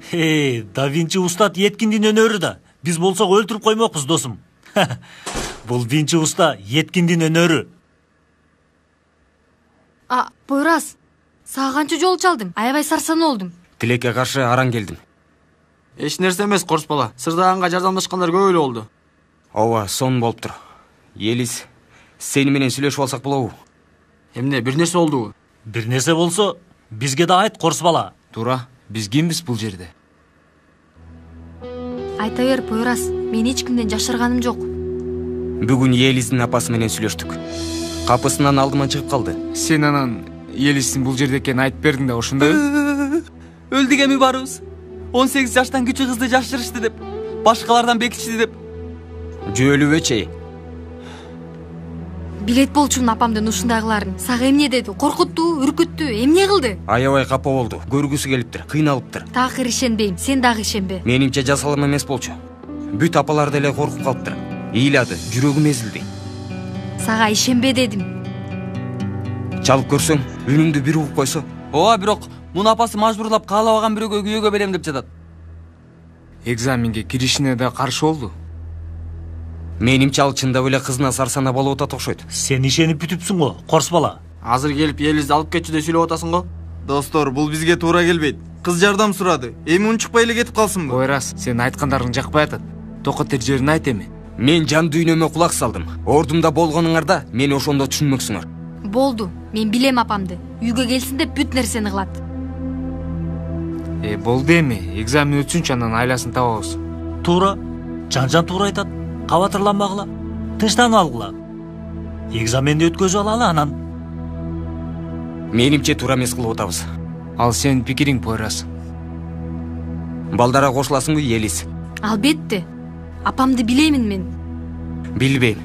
Да Винчи устат еткиндин өнөрү да. Биз болсок өлтүрүп коймокпуз, досум. Бул Винчи уста еткиндин өнөрү. Пойрас, сага канча жолу чалдым? Аябай сарсан болдум. Тилекке каршы араң келдим. Эч нерсе эмес, Корс бала. Сырдаганга жардамдашкандар көп эле болду. Ооба, сонун болуптур. Елис, сени менен сүйлөшүп алсак болобу? Эмне, бир нерсе болдубу? Бир нерсе болсо, бизге да айт, Корс бала. Туура, биз кимбиз бул жерде? Айта бер, Пойрас, мен эч кимден жашырганым жок. Бүгүн Елистин апасы менен сүйлөштүк. Капысынан алдыма чыгып калды. Сен анан Елистин бул жерде экенин айтып бердиң да, ошондойбу? Өлдүгеми барыбыз. 18 жаштан кичүү кызды жашырышты деп, башкалардан бекитишти деп. Жөлүбө чей. Билет болчумун апамдын ушундагыларын. Сага эмне деди? Коркутту, үркүттү, эмне кылды? Аябай капа болду. Көргүсү келиптир, кыйналыптыр. Такыр ишенбейм, сен дагы ишенбе. Менимче жасалым эмес болчу. Бүт апалар деле коркуп калыптыр. Ыйлады, жүрөгүм эзилди. Сага ишенбе дедим. Чалып көрсөң, үнүңдү бир угуп койсо. Ооба, бирок мунун апасы мажбурлап каалабаган бирөөгө күйөөгө берем деп жатат. Экзаменге киришине да каршы болду. Менимче ал чындап эле кызына сарсана болуп атат окшойт. Сен ишенип бүтүпсүң го, Корс бала. Азыр келип Елизди алып кетчү деп сүйлөп атасың го? Достор, бул бизге туура келбейт. Кыз жардам сурады. Эми унчукпай эле кетип калсынбы? Пойрас, сен айткандарың жакпай атат. Токотер жерин айт эми. Мен жан дүйнөмө кулак салдым. Ордумда болгонуңарда мени ошондо түшүнмөксүңөр. Болду, мен билем апамды. Үйгө келсин деп бүт нерсени кылат. Болду эми, экзамен өтсүнчү, анан айласын табабыз. Туура, жан туура айтат. Кабатырланбагыла, тынчтанып алгыла. Экзаменди өткөзүп алалы анан. Менимче туура эмес кылып атабыз. Ал сенин пикириң, Пойрас. Балдара кошуласыңбы, Елис? Албетте. Апамды билемин мен. Билбейм.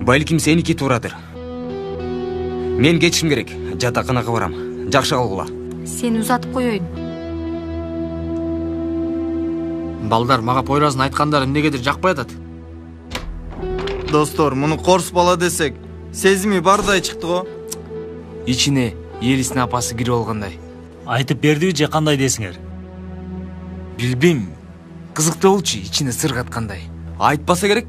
Балким сеники туурадыр. Мен кетишим керек. Жатаканага барам. Жакшы калгыла. Сени узатып коеюн. Балдар, мага Пойраздын айткандары эмнегедир жакпай атат. Достор, муну Корс бала десек, сезими бардай чыкты го. Ичине Елистин апасы кирип алгандай. Айтып бердиби же кандай десиңер? Билбейм. Кызыктуу болчу, ичине сыр каткандай. Айтпаса керек.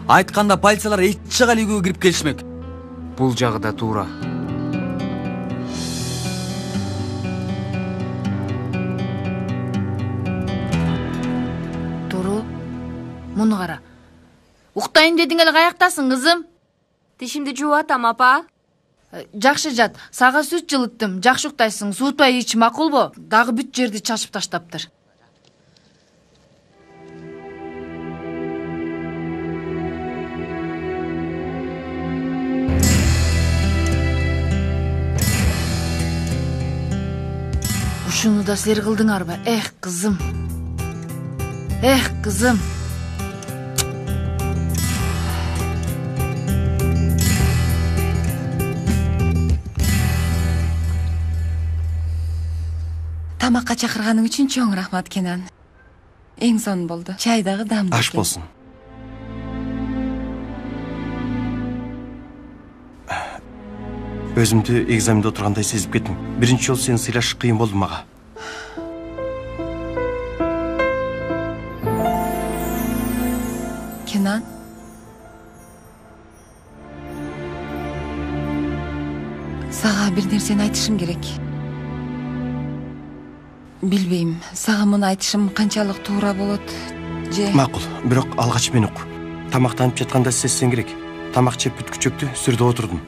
Айтканда полициялар эч жага үйгө кирип келишмек. Бул жагы да туура. Туру, муну кара. Уктайын дедиң эле каяктасың, кызым? Тишимди жууп атам, апа. Жакшы жат, сага сүт жылыттым. Жакшы уктайсың, суутпай ич, макулбу? Дагы бүт жерди чачып таштаптыр. Ушуну да силер кылдыңарбы? Эх, кызым. Эх, кызым. Тамакка чакырганың үчүн чоң рахмат, Кенан. Эң сонун болду. Чай дагы дамдуу. Аш болсун. Өзүмдү экзаменде отургандай сезип кеттим. Биринчи жолу сени сыйлаш кыйын болду мага. Кенан. Сага бир нерсени айтышым керек. Билбейм, сага муну айтышым канчалык туура болот же... Макул, бирок алгач мен ук. Тамактанып жатканда сезсең керек. тамак жеп бүткүчөктү сүрдө отурдум.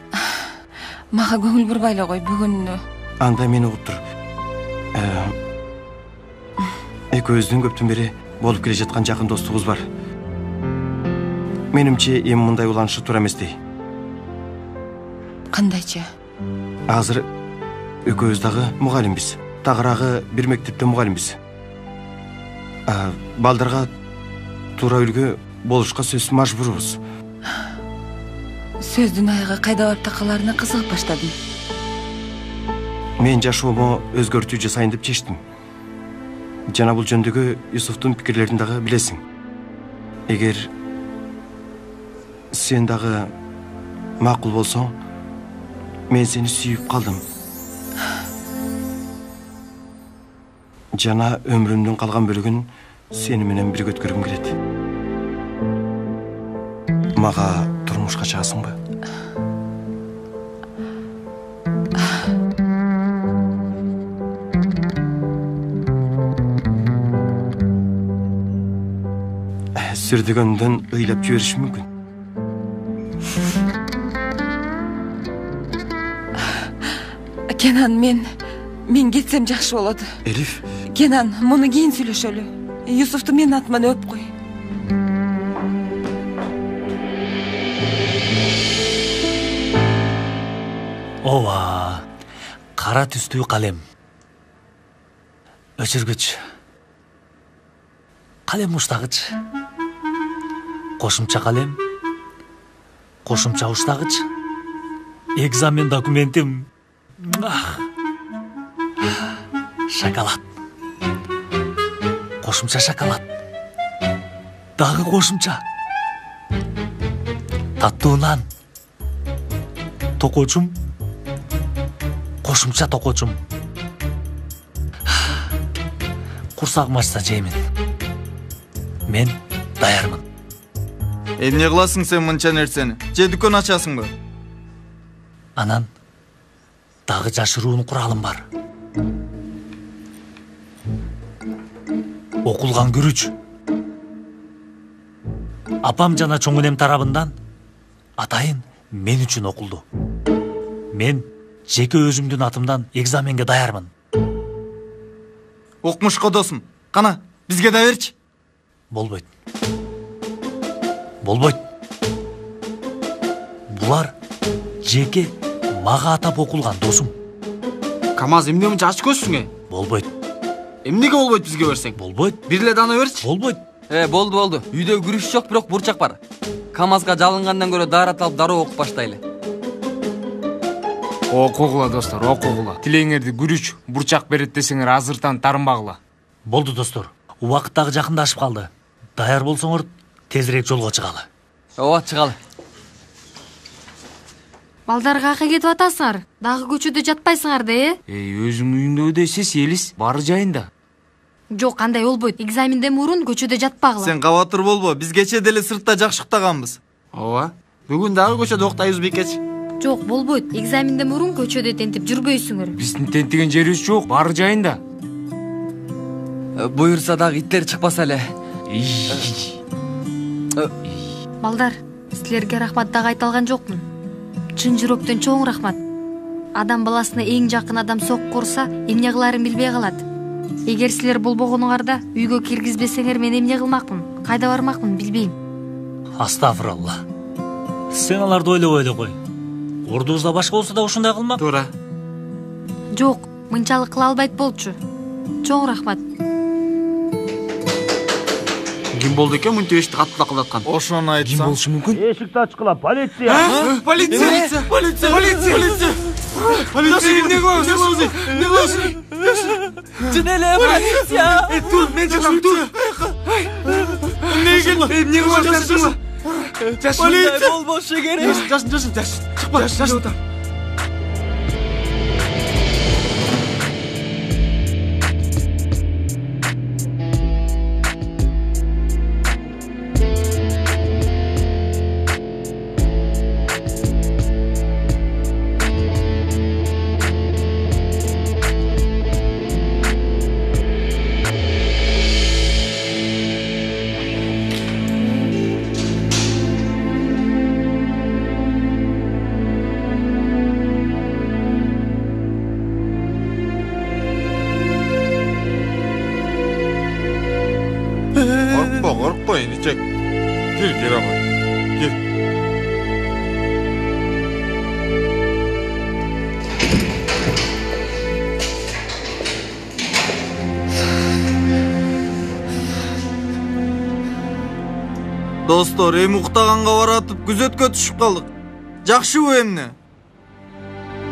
Мага көңүл бурбайлы кой бүгүн. Анда мени угуп тур. Экөөбүздүн көптөн бери болуп келе жаткан жакын достугубуз бар. Менимче эми мындай уланышы туура эместей. Кандайча? Азыр экөөбүз дагы мугалимбиз. Тагыраагы бир мектепте мугалимбиз. Балдарга туура үлгү болушка сөзсүз мажбурбуз. Сөздүн аягы кайда барып такаларына кызыгып баштадым. Мен жашоому өзгөртүү жасайын деп чечтим. Жана бул жөндөгү Юсуфтун пикирлерин дагы билесиң. Эгер сен дагы макул болсоң, мен сени сүйүп калдым. Жана өмүрүмдүн калган бөлүгүн сени менен бирге өткөргүм келет. Мага турмушка чыгасыңбы? Сүрдөгөндөн ыйлап жиберишим мүмкүн. Кенан, мен кетсем жакшы болот. Элиф. Кенан, муну кийин сүйлөшөлү. Юсуфту менин атыман өп кой. Ооба. Кара түстүү калем. Өчүргүч. Калем уштагыч. Кошумча калем. Кошумча уштагыч. Экзамен документим. Шоколад. Кошумча шоколад. Дагы кошумча. Таттуу нан. Токочум. Кошумча токочум. Курсагым ачса жеймин. Мен даярмын. Эмне кыласың сен мынча нерсени? Же дүкөн ачасыңбы? Анан дагы жашыруун куралым бар. Окулган күрүч. Апам жана чоң энем тарабынан атайын мен үчүн окулду. Мен жеке өзүмдүн атымдан экзаменге даярмын. Окмушко досум. Кана, бизге да берчи. Болбойт. Болбойт. Булар жеке мага атап окулган досум. КамАЗ, эмне мынча ач көзсүң? Болбойт. Эмнеге болбойт бизге берсең? Болбойт. Бир эле дана берчи. Болбойт. Болду. Үйдө күрүч жок, бирок бурчак бар. КамАЗга жалынгандан көрө даарат алып дароо окуп баштайлы. Окугула достор, окугула. Тилеңерди күрүч, бурчак берет десеңер азыртан тарынбагыла. Болду достор. Убакыт дагы жакындашып калды. Даяр болсоңор тезирээк жолго чыгалы. Ооба, чыгалы. Балдар каяка кетип атасыңар? Дагы көчөдө жатпайсыңар да, Өзүң үйүңдө десес Элис, бары жайында. Жок, андай болбойт. Экзаменден мурун көчөдө жатпагыла. Сен кабатыр болбо, биз кече деле сыртта жакшы уктаганбыз. Ооба. Бүгүн дагы көчөдө уктайбыз бекеч. Жок, болбойт. Экзаменден мурун көчөдө тентип жүрбөйсүңөр. Биздин тентиген жерибиз жок, бары жайында. Буюрса дагы иттер чыкпаса эле. Балдар, силерге рахмат дагы айта алган жокмун. Чын жүрөктөн чоң рахмат. Адам баласына эң жакын адам сокку урса, эмне кыларын билбей калат. Эгер силер болбогонуңарда үйгө киргизбесеңер мен эмне кылмакмын? Кайда бармакмын билбейм. Астагфиралла. Сен аларды ойлобой эле кой. Ордубузда башка болсо да ушундай кылмак. Туура. Жок, мынчалык кыла албайт болчу. Чоң рахмат. Ким болду экен мынтип эшикти катты лакылдаткан? Ошону айтсам. Ким болушу мүмкүн? Эшикти ачкыла, полиция. Полиция! Эмне кылабыз? Чын эле полиция. Тур, мен жатам, тур. Эмне кылабыз? Полиция болбошу керек. Жашын. Чыкпа, жашын. Korkmayın içecek. Gel ama. Gel. Dostlar, уктаганга баратып күзөткө түшүп калдык. Жакшыбы эмне?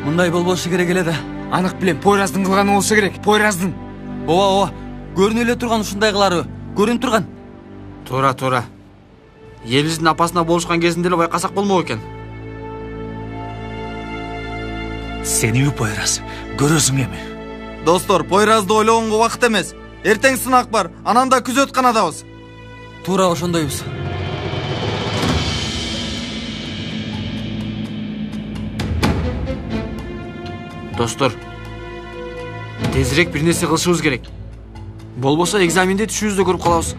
Мындай болбошу керек эле да. Анык билем, Пойраздын кылганы болсо керек. Пойраздын. Ооба. Көрүнүп эле турган ушундай кылары. Көрүнүп турган. Туура. Елиздин апасына болушкан кезинде эле байкасак болмок экен. Сени Пойраз, көрөсүң эми. Достор, Пойразды ойлогонго убакыт эмес. Эртең сынак бар, анан да күзөтканадабыз. Туура ошондойбуз. Достор, тезирээк бир нерсе кылышыбыз керек. Болбосо экзаменде түшүүбүздү көрүп калабыз.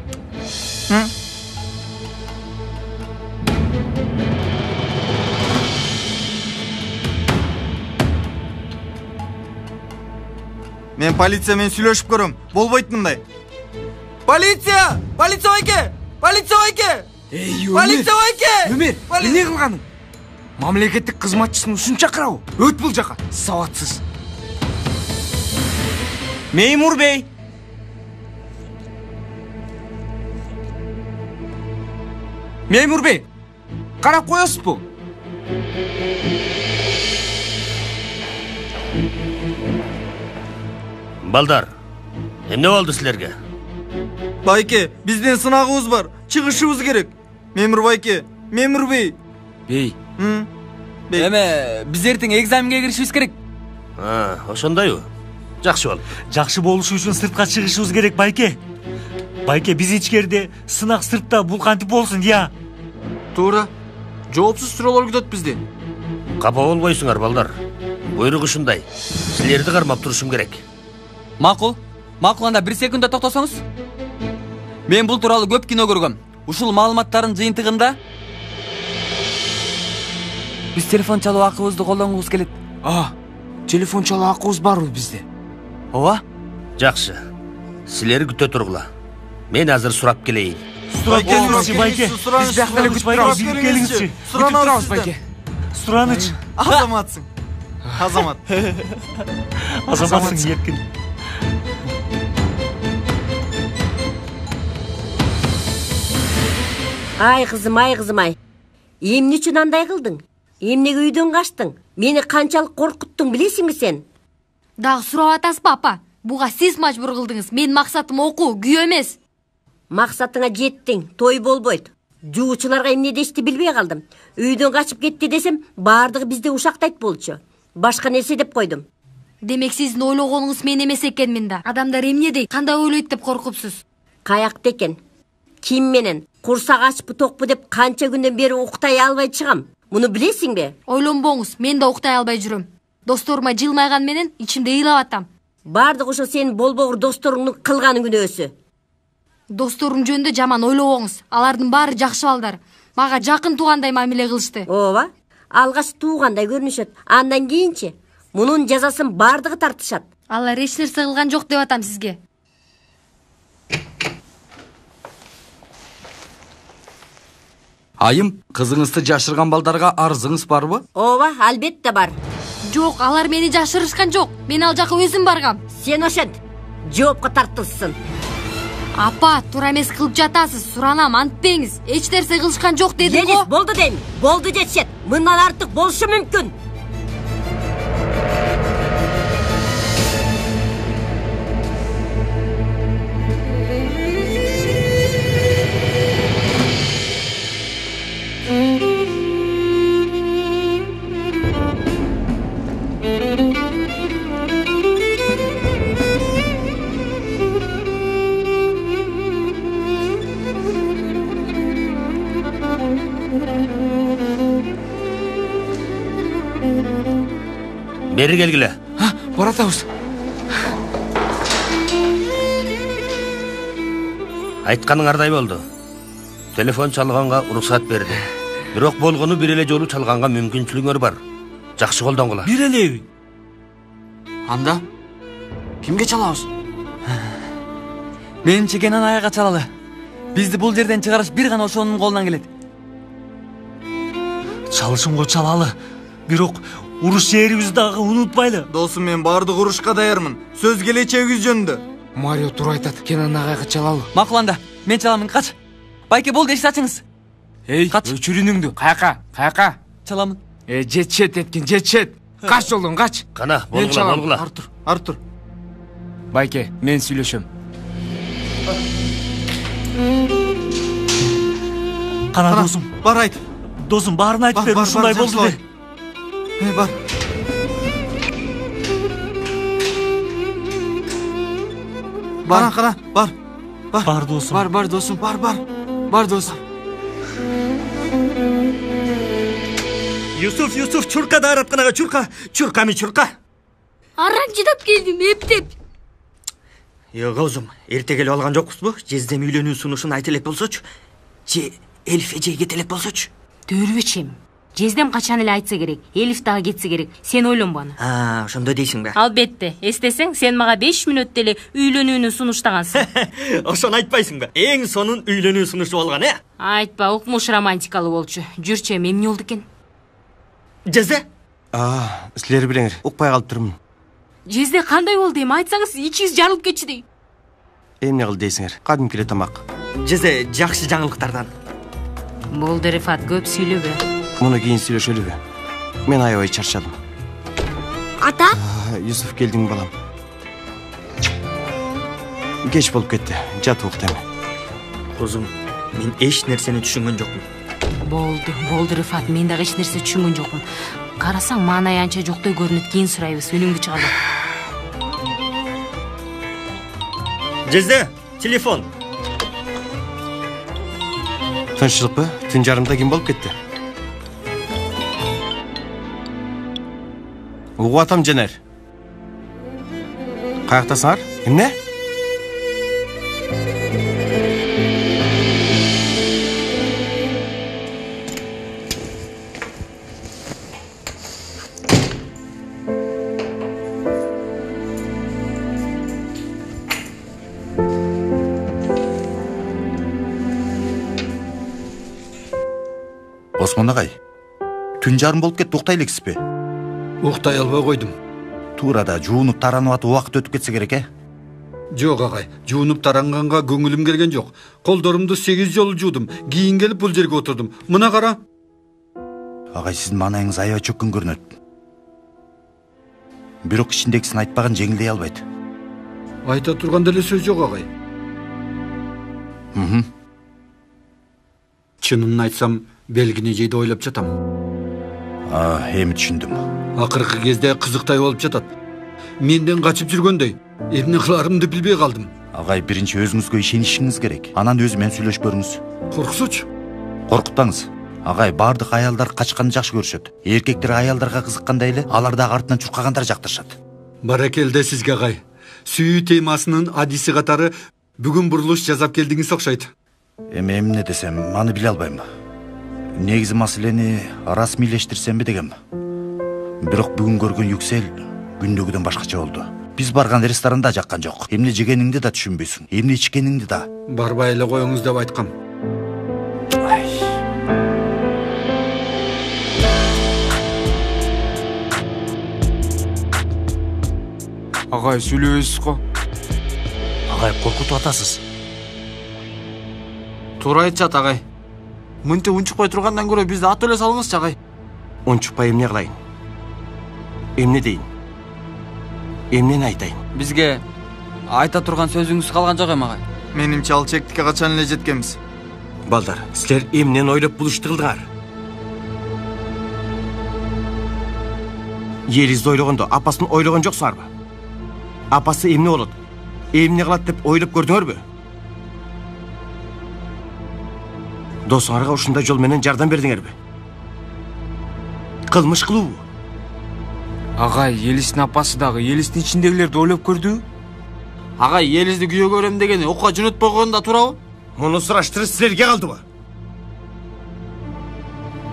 Мен полиция менен сүйлөшүп көрөм. Болбойт мындай. Полиция! Полиция байке! Полиция байке! Полиция байке! Өмер, эмне кылганың? Мамлекеттик кызматчысын ушунча чакырабы? Өт бул жака, сабатсыз. Меймур бей. Меймур бей, карап коесузбу? Балдар, эмне болду силерге? Байке, биздин сынагыбыз бар. Чыгышыбыз керек. Мемур байке, мемур бей. Бей. Эме, биз эртең экзаменге киришибиз керек. Ошондойбу? Жакшы болду. Жакшы болушу үчүн сыртка чыгышыбыз керек, байке. Байке, биз ичкерде, сынак сыртта, бул кантип болсун, я? Туура. Жоопсуз суроолор күтөт бизди. Капа болбойсуңар, балдар. Буйрук ушундай. Силерди кармап турушум керек. Макул. Анда бир секундда токтосоңуз. Мен бул тууралуу көп кино көргөм. Ушул маалыматтардын жыйынтыгында биз телефон чалуу акыбызды колдонгубуз келет. Телефон чалуу акыбыз барбы бизде? Ооба. Жакшы. Силер күтө тургула. Мен азыр сурап келейин. Сурап келиңизчи, байке. Биз биякта эле күтүп турабыз. Келиңизчи. Күтүп турабыз, байке. Сураныч. Азаматсың. Азамат. Азаматсың, эркин. Ай кызым, ай. Эмне үчүн андай кылдың? Эмнеге үйдөн качтың? Мени канчалык коркуттуң билесиңби сен? Дагы сурап атасызбы, апа? Буга сиз мажбур кылдыңыз. Менин максатым окуу, күйөө эмес. Максатыңа жеттиң, той болбойт. Жуучуларга эмне дешти билбей калдым. Үйдөн качып кетти десем, баардыгы бизде ушактайт болчу. Башка нерсе деп койдум. Демек сиздин ойлогонуңуз мен эмес экенмин да. Адамдар эмне дейт, кандай ойлойт деп коркупсуз. Каякта экен? Ким менен? Курсак ачпы токпу деп канча күндөн бери уктай албай чыгам. Муну билесиңби? Ойлонбоңуз, мен да уктай албай жүрөм. Досторума жылмайган менен ичимде ыйлап атам. Бардык ошо сенин болбогур досторуңдун кылганы күнөөсү. Досторуң жөнүндө жаман ойлобоңуз. Алардын баары жакшы балдар. Мага жакын туугандай мамиле кылышты. Ооба. Алгач туугандай көрүнүшөт. Андан кийинчи мунун жазасын бардыгы тартышат. Алар эч нерсе кылган жок деп атам сизге. Айым, кызыңызды жашырган балдарга арызыңыз барбы? Ооба, албетте бар. Жок, алар мени жашырышкан жок. Мен ал жака өзүм баргам. Сен ошент. Жоопко тартылсын. Апа, туура эмес кылып жатасыз. Суранам, антпеңиз. Эч нерсе кылышкан жок дедим го. Елис, болду дейм. Болду жетишет. Мындан артык болушу мүмкүн. Бери келгиле. Баратабыз. Айтканыңардай болду. Телефон чалганга уруксат берди. Бирок болгону бир эле жолу чалганга мүмкүнчүлүгүңөр бар. Жакшы колдонгула. Бир элеби? Анда кимге чалабыз? Мен чекенен аяга чалалы. Бизди бул жерден чыгарыш бир гана ошонун колунан келет. Чалышымга чалалы. Бирок уруш жерибизди дагы унутпайлы. Досум, мен бардык урушка даярмын. Сөз келечегибиз жөнүндө. Марио туура айтат. Кенан агайга чалалы. Макул анда. Мен чаламын, кач. Байке болду, эшикти ачыңыз. Эй, өчүр үнүңдү. Каяка? Чаламын. Жетчет эткин, жетчет. Кач жолдон, кач. Кана, болгула. Артур. Байке, мен сүйлөшөм. Кана досум. Бар айт. Досум, баарын айтып бер, ушундай болду де. Бар. Кана, бар. Бар досум. Бар досум, бар досум. Юсуф, чурка да аратканага чурка. Аран жыдап келдим, эптеп. Yok oğlum, erте келип алган жокпузбу? Жездем үйлөнүү сунушун айта элек болсочу. Же Элиф эжеге кете элек болсочу. Төрбөчем. Жездем качан эле айтса керек. Элиф дагы кетсе керек. Сен ойлонбону. Ошондой дейсиңби? Албетте. Эстесең, сен мага 5 мүнөттө эле үйлөнүүнү сунуштагансың. Ошону айтпайсыңбы? Эң сонун үйлөнүү сунушу болгон, Айтпа, укмуш романтикалуу болчу. Жүрчү, эмне болду экен? Жезде? Силер билеңер, укпай калып турмун. Жезде кандай болду эми? Айтсаңыз, ичиңиз жарылып кетчү дейм. Эмне кыл дейсиңер? Кадимки эле тамак. Жезде, жакшы жаңылыктардан. Болду, Рифат, көп сүйлөбө. Муну кийин сүйлөшөлүбү. Мен аябай чарчадым. Ата? Юсуф, келдиң балам. Кеч болуп кетти. Жат уктайм. Кузум, мен эч нерсени түшүнгөн жокмун. Болду, Рифат, мен дагы эч нерсе түшүнгөн жокмун. Карасаң, маанай анча жоктой көрүнөт, кийин сурайбыз, үнүңдү чыгарып. Жезде, телефон. Тынччылыкпы? Түн жарымда ким болуп кетти? Угуп атам, Женер. Каяктасыңар? Эмне? Осмон агай, түн жарым болуп кетти, уктай элексизби? Уктай албай койдум. Туурада жуунуп таранып атып убакыт өтүп кетсе керек, Жок агай, жуунуп таранганга көңүлүм келген жок. Колдорумду 8 жолу жуудум. Кийин келип бул жерге отурдум. Мына кара. Агай, сиздин маанайыңыз аябай чөккөн көрүнөт. Бирок ичиндегисин айтпаган жеңилдей албайт. Айта турган деле сөз жок агай. Чынын айтсам, белгини жейди ойлоп жатам. Эми түшүндүм. Акыркы кезде кызыктай болуп жатат. Менден качып жүргөндөй. Эмне кыларымды билбей калдым. Агай, биринчи өзүңүзгө ишенишиңиз керек. Анан өзү менен сүйлөшүп көрүңүз. Корксучу? Коркутпаңыз. Агай, бардык аялдар качканды жакшы көрүшөт. Эркектер аялдарга кызыккандай эле, алар дагы артынан чуркагандар жактырышат. Баракелде сизге агай. Сүйүү темасынын адиси катары бүгүн бурулуш жасап келдиңиз окшойт. Эмне десем, аны биле албайм. Негизи маселени расмийлештирсемби дегем. Бирок бүгүн көргөн Юксел күндөгүдөн башкача болду. Биз барган ресторанда жаккан жок. Эмне жегениңди да түшүнбөйсүң, эмне ичкениңди да. Барбай эле коюңуз деп айткам. Агай, сүйлөбөйсүз го. Агай, коркутуп атасыз. Туура айтчат агай. Мынтип унчукпай тургандан көрө бизди ат эле салыңызчы агай. Унчукпай эмне кылайын? Эмне дейин? Эмнени айтайын? Бизге айта турган сөзүңүз калган жок эми агай. Менимче ал чектикке качан эле жеткенбиз. Балдар, силер эмнени ойлоп булушту кылдыңар? Елизди ойлогондо апасын ойлогон жоксуңарбы? Апасы эмне болот? Эмне кылат деп ойлоп көрдүңөрбү? Досуңарга ушундай жол менен жардам бердиңерби? Кылмыш кылуубу? Агай, Елистин апасы дагы Елистин ичиндегилерди ойлоп көрдү. Агай, Елизди күйөө көрөм дегени окка жөнөтпөй койгонда туурабы? Муну сураштырып силерге калдыбы?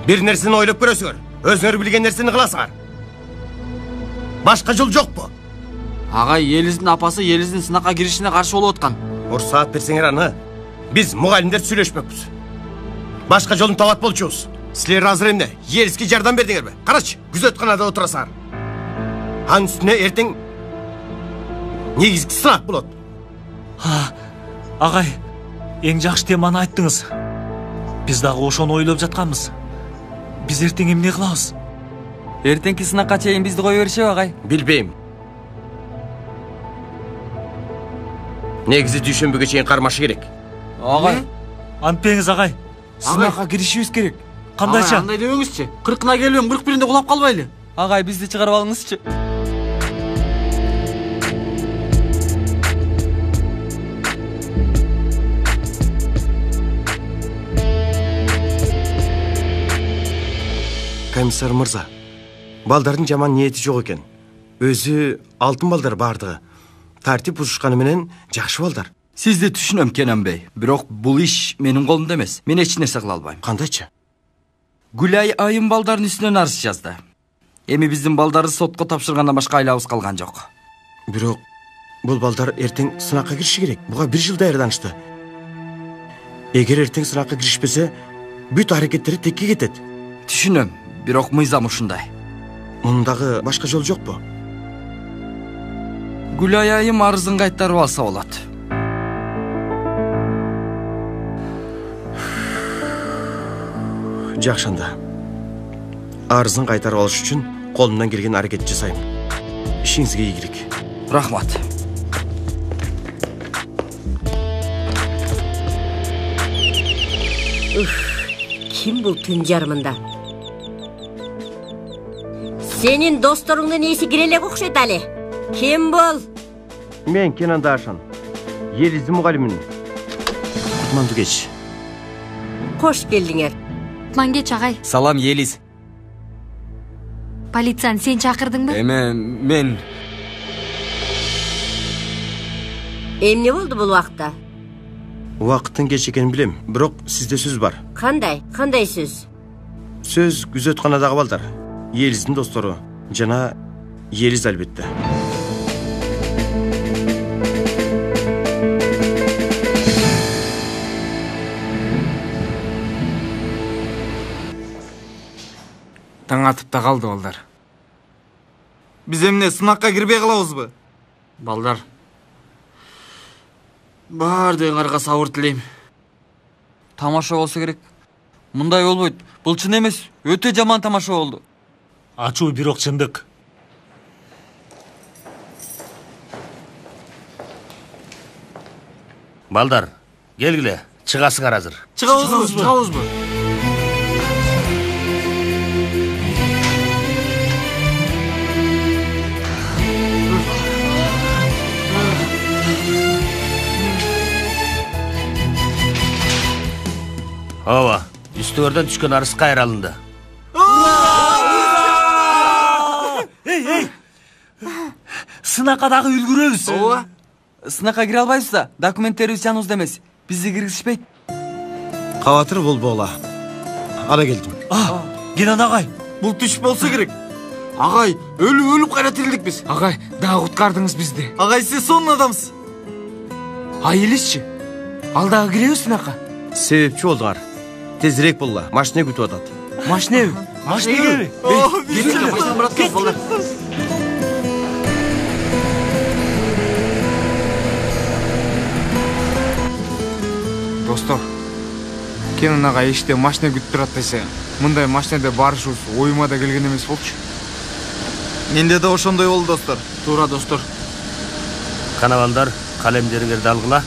Бир нерсени ойлоп көрөсүңөр. Өзүңөр билген нерсени кыласыңар. Башка жол жокпу? Агай, Елизин апасы Елизин сынакка киришине каршы болуп аткан. Урсаат берсеңер аны. Биз мугалимдер сүйлөшмөкпүз. Башка жолун табат болчубуз. Силер азыр эмне? Ериске жардам бердиңерби? Карачы, күзөтканада отурасыңар. Анын үстүнө эртең негизги сынак болот. Агай, эң жакшы теманы айттыңыз. Биз дагы ошону ойлоп жатканбыз. Биз эртең эмне кылабыз? Эртеңки сынакка чейин бизди кое беришеби, агай? Билбейм. Негизи дүйшөмбүгө чейин кармашы керек. Агай, антпеңиз агай. Сынакка киришибиз керек. Кандайча? Андай дебеңизчи. 40-на келбем, 41-инде кулап калбайлы. Агай, бизди чыгарып алыңызчы. Комиссар мырза, балдардын жаман ниети жок экен. Өзү алтын балдар бардыгы. Тартип бузушканы менен жакшы балдар. Сизди түшүнөм, Кенен бей. Бирок бул иш менин колумда эмес. Мен эч нерсе кыла албайм. Кандайча? Гүлай айым балдардын үстүнөн арыз жазды. Эми биздин балдарды сотко тапшыргандан башка айлабыз калган жок. Бирок бул балдар эртең сынакка кириши керек. Буга 1 жыл даярданышты. Эгер эртең сынакка киришпесе, бүт аракеттери текке кетет. Түшүнөм, бирок мыйзам ушундай. Мундагы башка жол жокпу? Гүлай айым арызын кайтарып алса болот. Жакшы анда. Арызын кайтарып алыш үчүн колумдан келген аракет жасайм. Ишиңизге ийгилик. Рахмат. Ким бул түн жарымында? Сенин досторуңдун эси кирелек окшойт али. Ким бул? Мен Кенан Дашан. Елизди мугалимин. Кутмандуу кеч. Кош келдиңер. Кутман кеч, агай. Салам, Елиз. Полицияны сен чакырдыңбы? Мен... Эмне болду бул убакта? Убакыттын кеч экенин билем, бирок сизде сөз бар. Кандай сөз? Сөз күзөтканадагы балдар. Елиздин достору жана Елиз албетте. Таң атып та калды балдар. Биз эмне сынакка кирбей калабызбы? Балдар. Бардыгыңарга сабыр тилейм. Тамаша болсо керек. Мындай болбойт. Бул чын эмес. Өтө жаман тамаша болду. Ачуу бирок чындык. Балдар, келгиле. Чыгасыңар азыр. Чыгабызбы? Ооба, үстүңөрдөн түшкөн арыз кайра алынды. Эй! Сынакка дагы үлгүрөбүз. Ооба. Сынакка кире албайбыз да, документтерибиз жаныбызда эмес. Бизди киргизишпейт. Кабатыр болбогула. Ана келдим. Кенан агай, Бул түш болсо керек. Агай, өлүп кайра тирилдик биз. Агай, дагы куткардыңыз бизди. Агай, сиз сонун адамсыз. Елизчи, ал дагы киребиз сынакка? Себепчи болдуңар. Тезирээк болла, машина күтүп атат. Машинеби? Машинеби? Достор, Кенан агай иште машина күтүп турат десе, мындай машинада барышыбыз оюма да келген эмес болчу. Менде да ошондой болду, достор. Туура, достор. Кана балдар, калемдериңерди алгыла.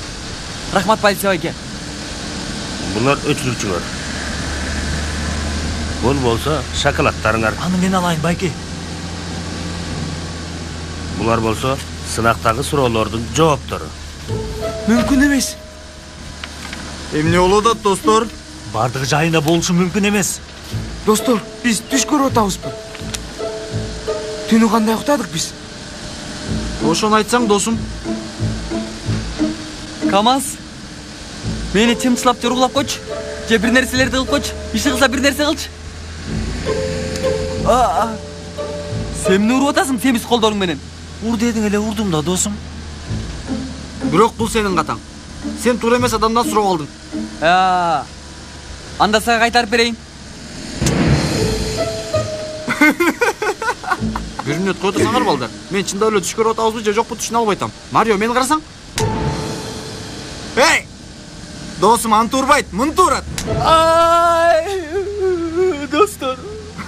Рахмат, полиция байке. Булар өчүрүүчүңөр. Бул болсо шоколадтарыңар. Аны мен алайын, байке. Булар болсо сынактагы суроолордун жооптору. Мүмкүн эмес. Эмне болуп атат, достор? Бардыгы жайында болушу мүмкүн эмес. Достор, биз түш көрүп атабызбы? Түнү кандай уктадык биз? Ошону айтсаң, досум. КамАЗ, мени чымчылап жоргулап койчу. Же бир нерселерди кылып койчу. Иши кылса бир нерсе кылчы. Сен эмне уруп атасың семиз колдоруң менен? Ур дедиң эле, урдум да, досум. Бирок бул сенин катаң. Sen туура эмес адамдан сурап алдың. Анда сага кайтарып берейин. Бир мүнөт кой турсаңар балдар. Мен чындап эле түш көрүп атабызбы же жокпу түшүнө албай атам. Марио, мени карасаң? Эй! Досым анты урбайт, мынты урат. Достор,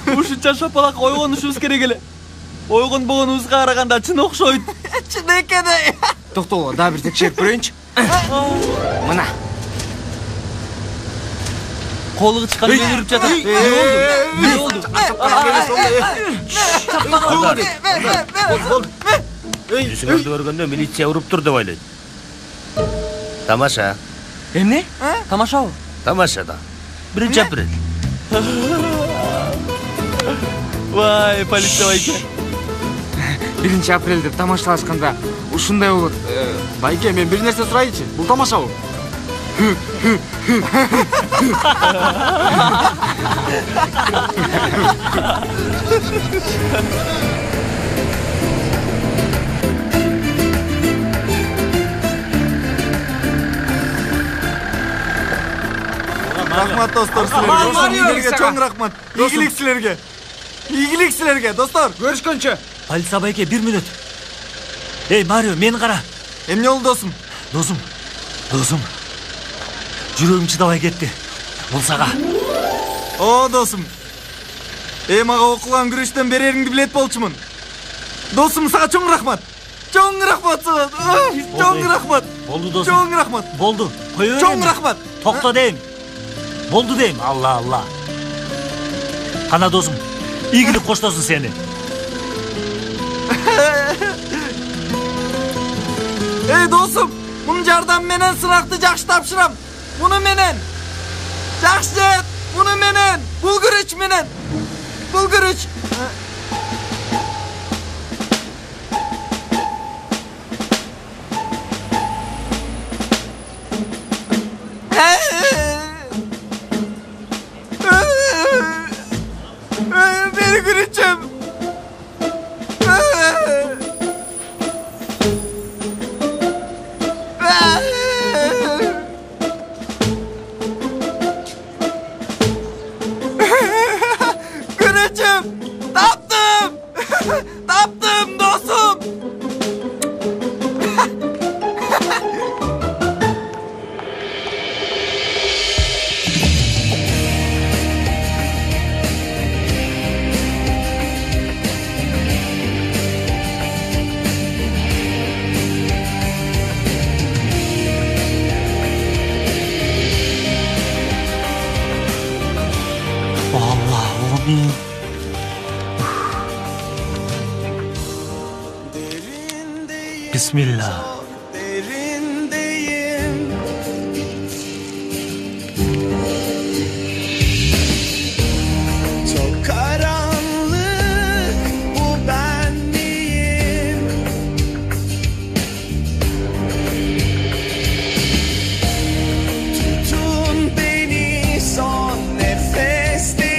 ушунча шапалак ойгонушубуз керек эле. Ойгонбогонубузга караганда чын окшойт. Чын экен. Токтогула, дагы бир текшерип көрөйүнчү. Мына. Колу чыккан мени уруп жатат. Не болду? Жүзүңөрдү көргөндө милиция уруптур деп ойлойт. Тамаша. Эмне? Тамашабы? Тамаша да. 1-апрель. Вай, полиция байке. 1-апрель деп тамашалашканда ушундай болот. Байке, мен бир нерсе сурайынчы. Бул тамашабы? Рахмат достор силерге. Чоң рахмат. Ийгилик силерге, достор. Көрүшкөнчө. Полиция байке, 1 мүнөт. Эй, Марио, мени кара. Эмне болду досум? Досум. Жүрөгүм чыдабай кетти. Бул сага. О, досум. Мага окулган күрөштөн берериңди билет болчумун. Досум, сага чоң рахмат. Чоң рахмат сага. Чоң рахмат. Болду досум. Чоң рахмат. Болду. Кой бер. Чоң рахмат. Токто дейм. Болду дейм. Алла. Кана досум. Ийгилик коштосун сени. Ey досум, мун жардам менен сынакты жакшы тапшырам. Муну менен. Жакшы, муну менен. Бул күрөч менен. Бул күрөч. Beni göreceğim. Göreceğim. Taptım. Taptım dostum. Allah'ım. Bismillah. Çok karanlık bu benliğim. Tutun beni son nefesteyim.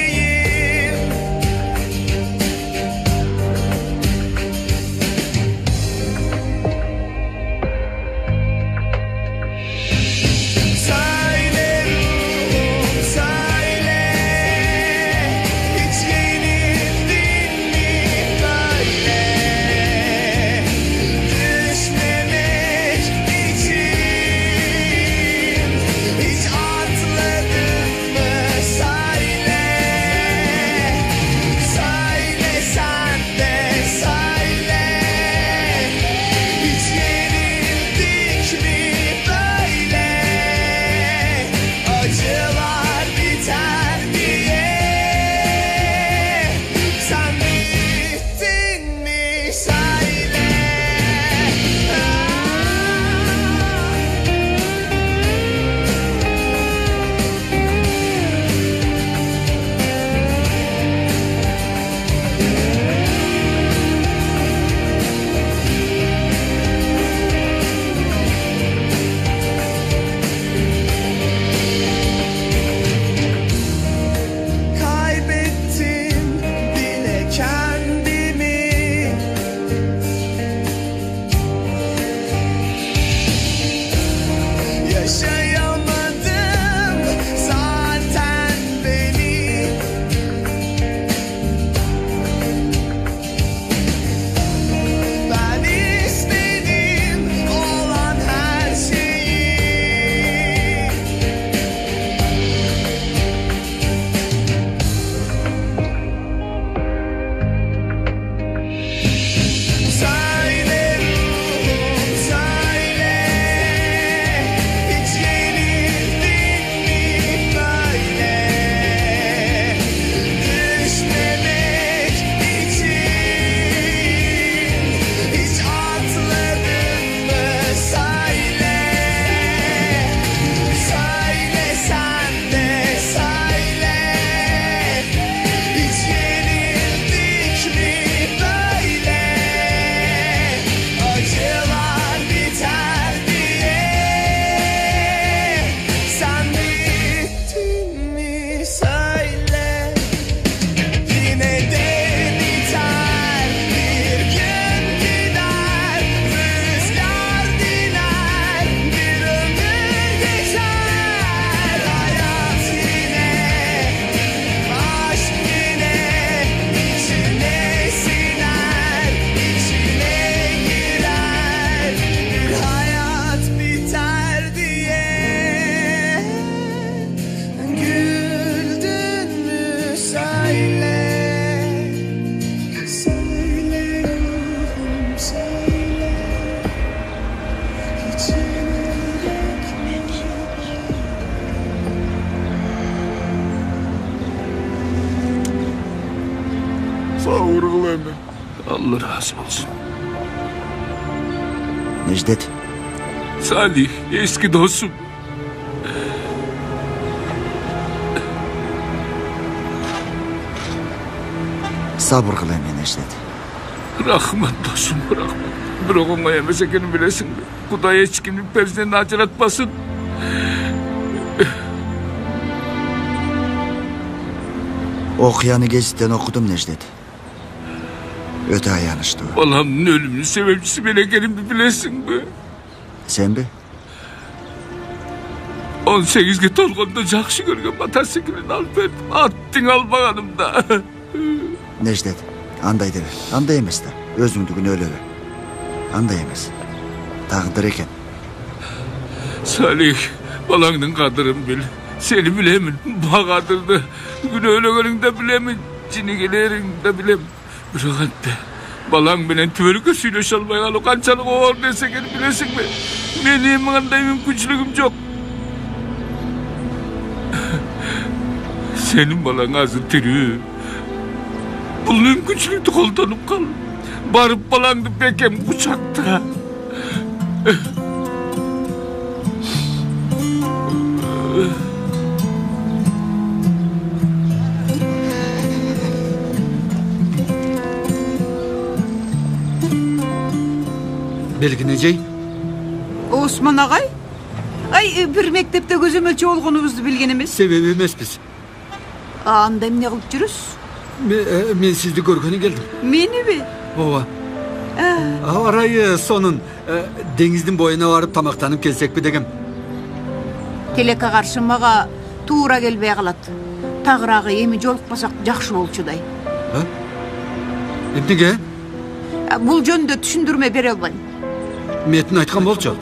сабыр кыл эми. Алла разы болсун. Неждет. Салих, eski dostum. Sabır kıl emin Necdet. Rahmat dostum, rahmat. Biroq oңой эмес экенин билесиңби? Кудай эч кимдин перзентин ажыратпасын. Okuyanı gezitten okudum Necdet. Öte ayanıştı. Balamın ölümünün sebepçisi ben ekenimdi bilesinbi? Sen bi? 18'ge tolganda жақшы көрген мотоциклін алып бердім. Аттың алмағанымда. Necdet, андай deme. Андай емес та. Өзіңдігін өлеге. Андай емес. Tağdır eken. Salih, balаңның қадырын біл. Seni bilemin, bağadırdı. Gün öleğinin bilemin, cinigelerin de bilemin. Bırak ante, balang benen tüvelükü söyleş almaya alı kançalık oğul deseken bilesin mi? Benim anday mümkünçülüğüm yok. Senin balang azı tiri. Bu mümkünçülükte koltanıp kal. Barıp balangdı bekem kucakta. Belginecey? Osman ağay? Bir mektepte gözömölçü olğunubuzdu bilgenimiz. Sebebi emespіз. Anda emne kılıp жүрüz? Men sizdi görgeni geldim. Meni mi? Ova. Arayı sonun denizдің boyuna varıp tamaktanıp kelsek mi degem. Teleka karşımağa tuğra gelbey kalat. Tağırağı emi jolukpasak jakşı bolçuday. Emnege? Bul jönde düşündürme bere albayım. Metin aytkan bolçu.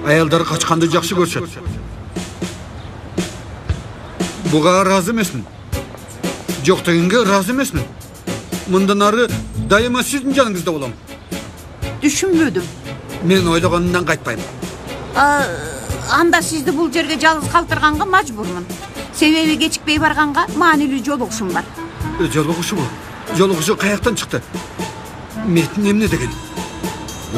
Ayaldары kaçkandı jakşı görüşet. Buğa razı emesmin. Жоқ degenge razı emesmin. Mından arı daima sizin canınızda olam. Düşünmödüm. Men oylағанымdan qaytpayım. Anda sizdi bul жерге жалғыз kaldırganга majburmun. Sebebi geçikpey barganga manilүү joluguşum var. Joluguşu bu. Joluguşu kayaktan çıktı. Metin emne degen?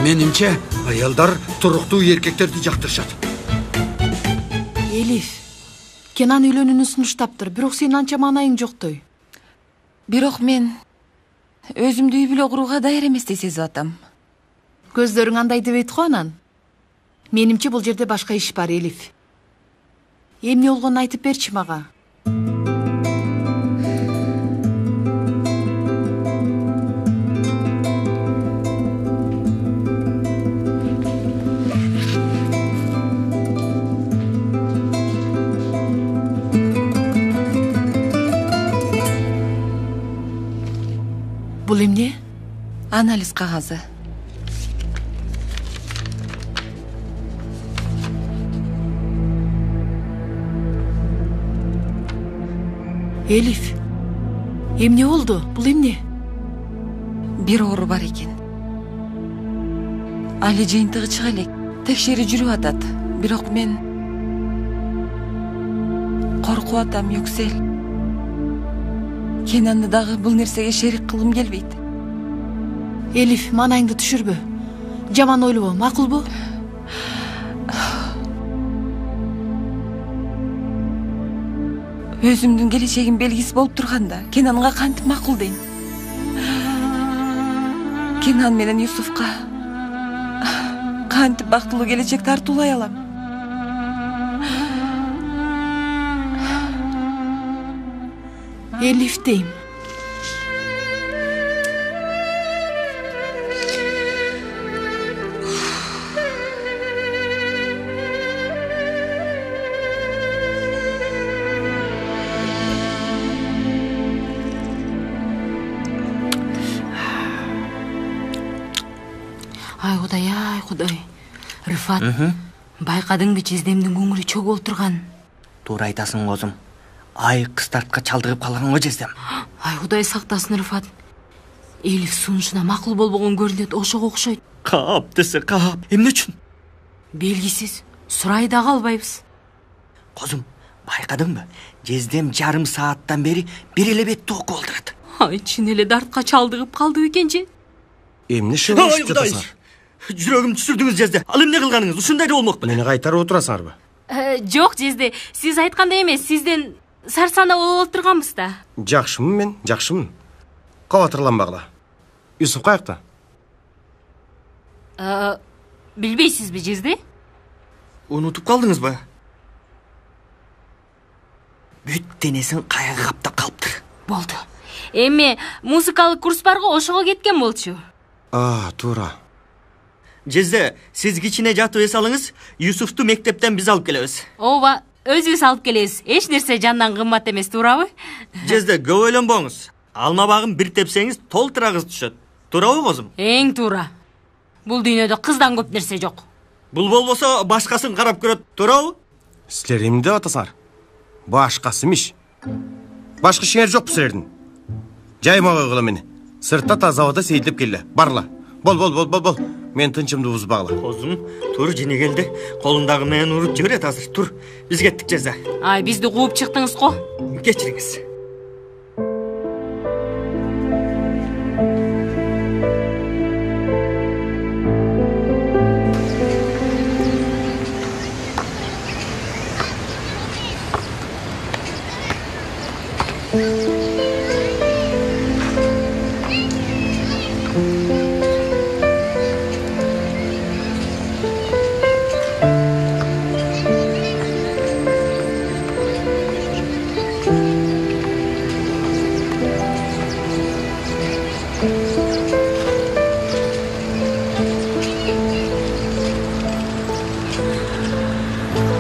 Menimçe ayaldar turuqtuu erkeklerdi jaktırışat. Elif, Kenan үйлөнүүнү сунуштаптыр, бирок сенин анча маанайың жоктой. Бирок мен өзүмдү үй бүлө курууга даяр эместей сезип атам. Көздөрүң андай дебейт го анан. Менимче бул жерде башка иш бар, Элиф. Эмне болгонун айтып берчи мага. Бул эмне? Анализ кагазы. Элиф, эмне болду? Бул эмне? Бир оору бар экен. Али жыйынтыгы чыга элек. Текшерип жүрүп атат. Бирок мен коркуп атам, Yüksel. Kenan'ı dagы бул нерсеге шерик кылгым келбейт. Элиф, маанайыңды түшүрбө. Жаман ойлобо, макулбу? Өзүмдүн келечегим белгиси болуп турганда, Kenan'га кантип макул дейм? Kenan менен Юсуфка кантип бактылуу келечек тартуулай алам? Elif deyim. Ай Кудай. Рыфат, байкадыңбы жездемдин көңүлү чөк олтурган. Туура айтасың козум. Ай кыстартка чалдыгып калган го жездем. Ай Кудай сактасын, Рыфат. Элиф сунушуна макул болбогон көрүнөт, ошого окшойт. Кап десе кап. Эмне үчүн? Белгисиз. Сурай да калбайбыз. Козум, байкадыңбы? Жездем жарым сааттан бери бир эле бетти окуп олдурат. Ай, чын эле дартка чалдыгып калды бекенчи. Эмне шылышып жатасыңар? Жүрөгүм түшүрдүңүз жезде. Ал эмне кылганыңыз? Ушундай да болмок. Мени кайтарып отурасыңарбы? Жок, жезде. Сиз айткандай эмес, сизден сарсанаа болуп турганбыз да. Жакшымын мен, жакшымын. Кабатырланбагыла. Юсуп каякта? Билбейсизби, жезде? Унутуп калдыңызбы? Бүт денесин кайгы каптап калыптыр. Болду. Эми музыкалык курс барго, ошого кеткен болчу. Туура. Жезде, сиз кичине жатып эс алыңыз, Юсуфту мектептен биз алып келебиз. Ооба, өзүбүз алып келебиз. Эч нерсе жандан кымбат эмес, туурабы? Жезде, көп ойлонбоңуз. Алма багын бир тепсеңиз, толтура кыз түшөт. Туурабы козум? Эң туура. Бул дүйнөдө кыздан көп нерсе жок. Бул болбосо башкасын карап көрөт, туурабы? Силер эмне деп атасыңар? Башкасы эмиш. Башка ишиңер жокпу силердин? Жайма койгула мени. Сыртта таза абада сейилдеп келе. Барла. Бол. Мен тынчымды бузбагыла. Козум, тур жине келди. Колундагы менен уруп жиберет азыр. Тур. Биз кеттик Жезде. Ай, бизди кууп чыктыңыз го. Кечириңиз.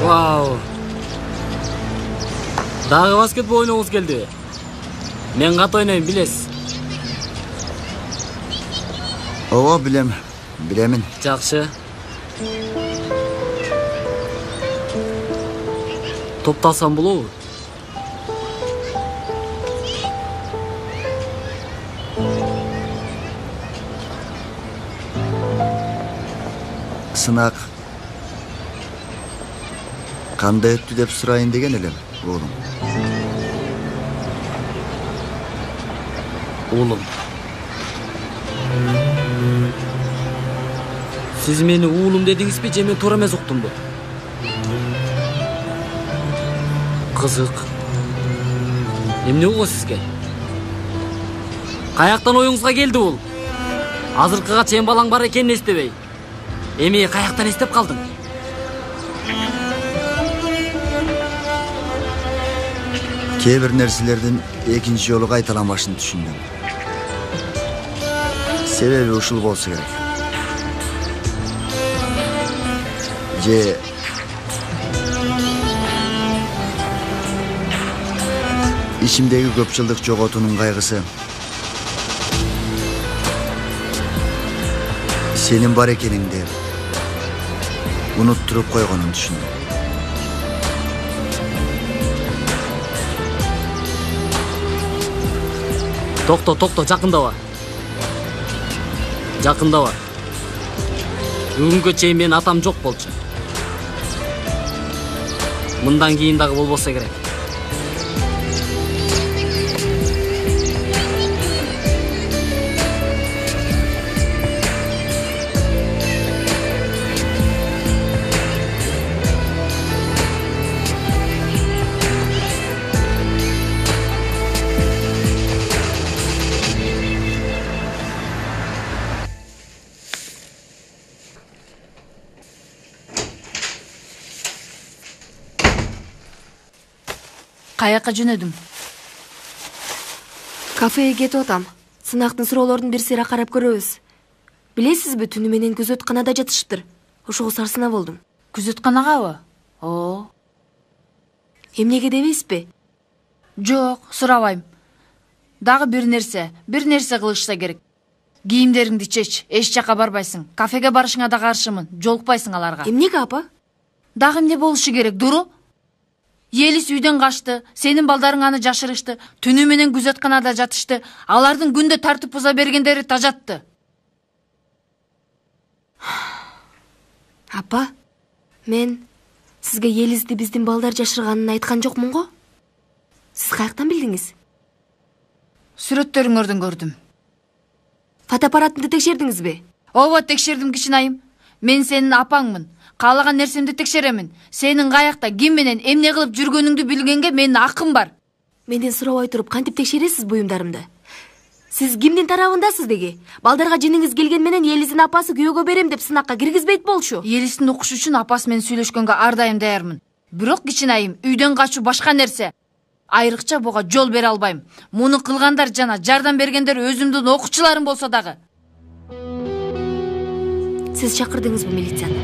Вау. Дагы баскетбол ойногуңуз келди. Мен кат ойнойм, билесиз. Ооба, билемин. Жакшы. Топталсам болобу? Сынак кандай өттү деп сурайын деген элем, уулум. Уулум. Сиз мени уулум дедиңизби, же мен туура эмес уктумбу? Кызык. Эмне болго сизге? Каяктан оюңузга келди бул? Азыркыга чейин балаң бар экенин эстебей. Эми каяктан эстеп калдың? Кээ бир нерселердин экинчи жолу кайталанбашын түшүндүм. Себеби ушул болсо керек. Же ичимдеги көп жылдык жоготуунун кайгысы сенин бар экениңди унуттуруп койгонун түшүндүм. Токто, жакындаба. Бүгүнгө чейин менин атам жок болчу. Мындан кийин дагы болбосо керек. Каяка жөнөдүм? Кафеге кетип атам. Сынактын суроолордун бир сыйра карап көрөбүз. Билесизби, түнү менен күзөтканада жатышыптыр. Ошого сарсына болдум. Күзөтканагабы? О. Эмнеге дебейсизби? Жок, сурабайм. Дагы бир нерсе кылышса керек. Кийимдериңди чеч, эч жака барбайсың. Кафеге барышыңа да каршымын. Жолукпайсың аларга. Эмнеге, апа? Дагы эмне болушу керек, дуру? Елис үйдөн качты, сенин балдарың аны жашырышты, түнү менен күзөтканада жатышты, алардын күндө тартып буза бергендери тажатты. Апа, мен сизге Елисти биздин балдар жашырганын айткан жокмун го? Сиз каяктан билдиңиз? Сүрөттөрүңөрдөн көрдүм. Фотоаппаратыңды текшердиңизби? Ооба, текшердим кичинайым. Мен сенин апаңмын. Каалаган нерсемди текшеремин. Сенин каякта ким менен эмне кылып жүргөнүңдү билгенге менин акым бар. Менден сурабай туруп кантип текшересиз буюмдарымды? Сиз кимдин тарабындасыз деги? Балдарга жиниңиз келген менен Елиздин апасы күйөөгө берем деп сынакка киргизбейт болчу. Елистин укуш үчүн апасы менен сүйлөшкөнгө ар дайым даярмын. Бирок кичинайым, үйдөн качуу башка нерсе. Айрыкча буга жол бере албайм. Муну кылгандар жана жардам бергендер өзүмдүн окуучуларым болсо дагы. Сиз чакырдыңызбы милицияны?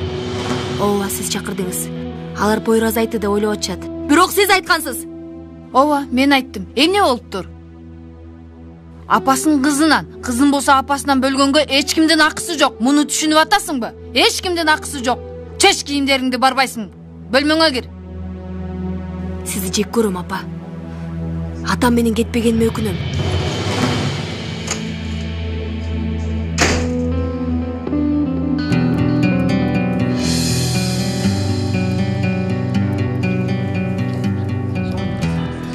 Ооба, сиз чакырдыңыз. Алар Пойроз айтты деп ойлоп атышат. Бирок сиз айткансыз. Ооба, мен айттым. Эмне болуптур? Апасынын кызынан, кызын болсо апасынан бөлгөнгө эч кимдин акысы жок. Муну түшүнүп атасыңбы? Эч кимдин акысы жок. Чеч кийимдериңди барбайсың. Бөлмөңө кир. Сизди жек көрөм, апа. Атам менен кетпегениме өкүнөм.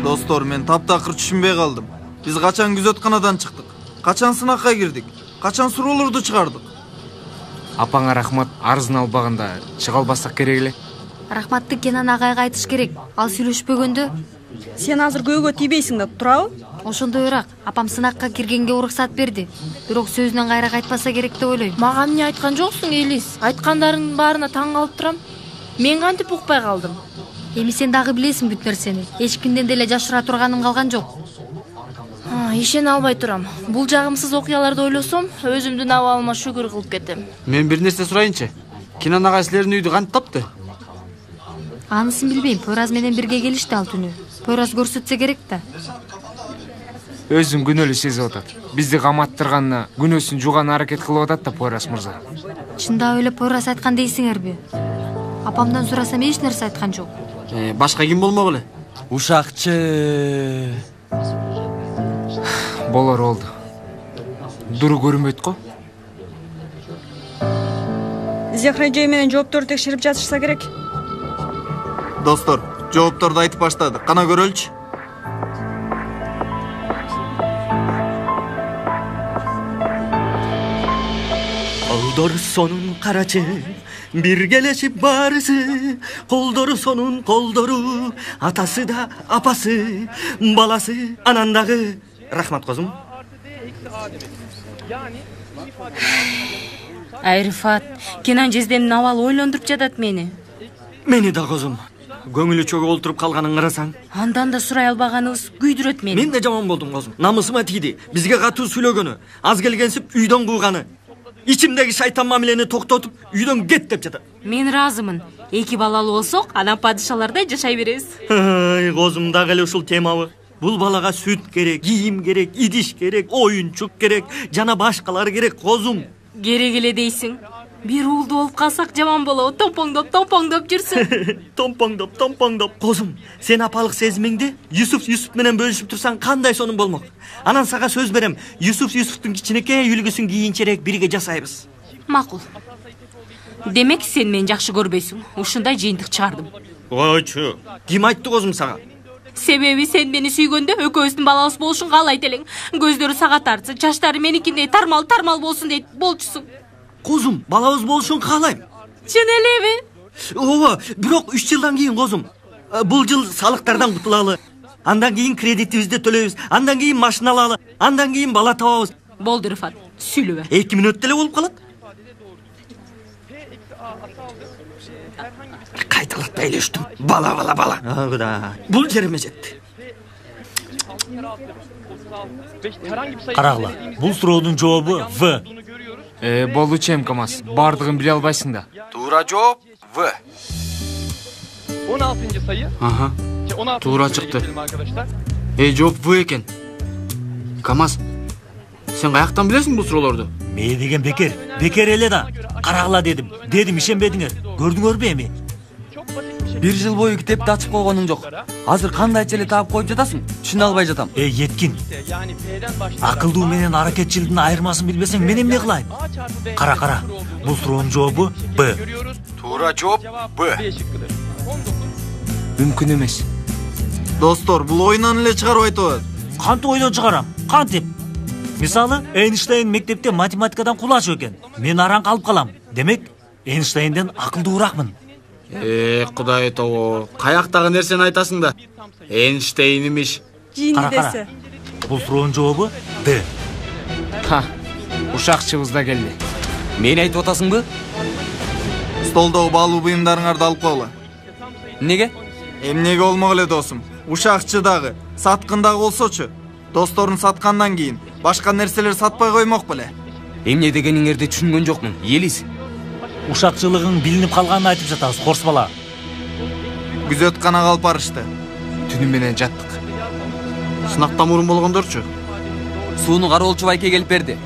Достор, мен таптакыр түшүнбөй калдым. Биз качан күзөтканадан чыктык? Качан сынакка кирдик? Качан суроолорду чыгардык? Апаңа рахмат, арызын албаганда чыга албасак керек эле. Рахматты Кенан агайга айтыш керек. Ал сүйлөшпөгөндө. Сен азыр көөгө тийбейсиң да, турабы? Ошондойраак, апам сынакка киргенге уруксат берди. Бирок сөзүнөн кайра кайтпаса керек деп ойлойм. Мага эмне айткан жоксуң, Элис? Айткандарыңдын баарына таң калып турам. Мен кантип укпай калдым? Эми сен дагы билесиң бүт нерсени. Эч кимден деле жашыра турганым калган жок. Ишене албай турам. Бул жагымсыз окуяларды ойлосом, өзүмдүн абалыма шүгүр кылып кетем. Мен бир нерсе сурайынчы. Кенан агай силердин үйдү кантип тапты? Анысын билбейм. Пойроз менен бирге келишти ал түнү. Пойроз көрсөтсө керек да. Өзүн күнөөлүү сезип атат. Бизди каматтырганына күнөөсүн жууган аракет кылып атат да Пойроз мырза. Чындап эле Пойроз айткан дейсиңерби? Апамдан сурасам эч нерсе айткан жок. Башка ким болмок эле? Ушакчы. Болор болду. Дуру көрүнбөйт го. Зехра эже менен жооптор текшерип жатышса керек. Достор, жоопторду айтып баштады. Кана көрөлчү. Колдор сонун карачы, биргелешип барысы, колдору сонун колдору, атасы да апасы, баласы анандагы. Рахмат козум. Айрифат, Кенан жездемдин абалы ойлондуруп жатат мени. Мени да козум. Көңүлү чөгө олтуруп калганын карасаң. Андан да сурай албаганыбыз күйдүрөт мени. Мен да жаман болдум козум. Намысыма тийди. Бизге катуу сүйлөгөнү, аз келгенсип үйдөн кууганы. Ичимдеги шайтан мамилени токтотуп, үйдөн кет деп жатат. Мен разымын. Эки балалуу болсок, анан падышалардай жашай беребиз. Ай, козум дагы эле ушул темабы. Бул балага сүт керек, кийим керек, идиш керек, оюнчук керек, жана башкалар керек, козум. Керек эле дейсиң. Бир уулду болуп калсак жаман болобу, томпоңдоп жүрсүң. Томпоңдоп. Козум, сен апалык сезимиңди Юсуф менен бөлүшүп турсаң кандай сонун болмок. Анан сага сөз берем, Юсуфтун кичинекей үлгүсүн кийинчерээк бирге жасайбыз. Макул. Демек сен мени жакшы көрбөйсүң. Ушундай жыйынтык чыгардым. Ойчу, ким айтты козум сага? Себеби сен мени сүйгөндө экөөбүздүн балабыз болушун каалайт элең. Көздөрү сага тартсын, чачтары меникиндей тармал болсун дейт болчусуң. Козум, балабыз болушун каалайм. Чын элеби? Ооба, бирок 3 жылдан кийин козум. Бул жыл салыктардан кутулалы. Андан кийин кредитибизди төлөйбүз. Андан кийин машина алалы. Андан кийин бала табабыз. Болду, Рифат. Сүйлөбө. 2 мүнөттө эле болуп калат. Кайталатпай эле үчтүм. Бала. Агыда. Бул жериме жетти. Карагыла, бул суроодун жообу В. Болучу эмкамас. Бардыгын биле албайсың да. Туура жооп В. 16. sayı. Aha. Туура чыкты. Жооп В экен. Камаз, сен каяктан билесиң бул суроолорду? Мээ деген бекер эле да. Карагыла дедим, ишенбедиңер. Көрдүңөрбү эми? 1 жыл бою китепти ачып койгонуң жок. Азыр кандайча эле таап коюп жатасың? Түшүнө албай жатам. Еткин. Акылдуу менен аракетчилдин айырмасын билбесең мен эмне кылайын? Кара. Бул суроонун жообу Б. Туура жооп Б. Мүмкүн эмес. Достор, бул оюнан эле чыгарып айтып атат. Кантип ойдон чыгарам? Кантип? Мисалы, Эйнштейн мектепте математикадан кулач экен. Мен араң калып калам. Демек, Эйнштейнден акылдууракмын. Кудай тобо, каяктагы нерсени айтасың да? Эйнштейн имиш. Жини десе. Бул суроонун жообу Д. Ха, ушакчыбыз да келди. Мени айтып атасыңбы? Столдогу баалуу буюмдарыңарды алып койгула. Неге? Эмнеге болмок эле досум? Ушакчы дагы, саткын дагы болсочу. Досторун саткандан кийин башка нерселер сатпай коймок беле. Эмне дегениңерди түшүнгөн жокмун. Елис. Ушакчылыгың билинип калганын айтып жатабыз, корс бала. Күзөтканага алып барышты. Түнү менен жаттык. Сынакта мурун болгондорчу. Сууну кароолчу байке келип берди.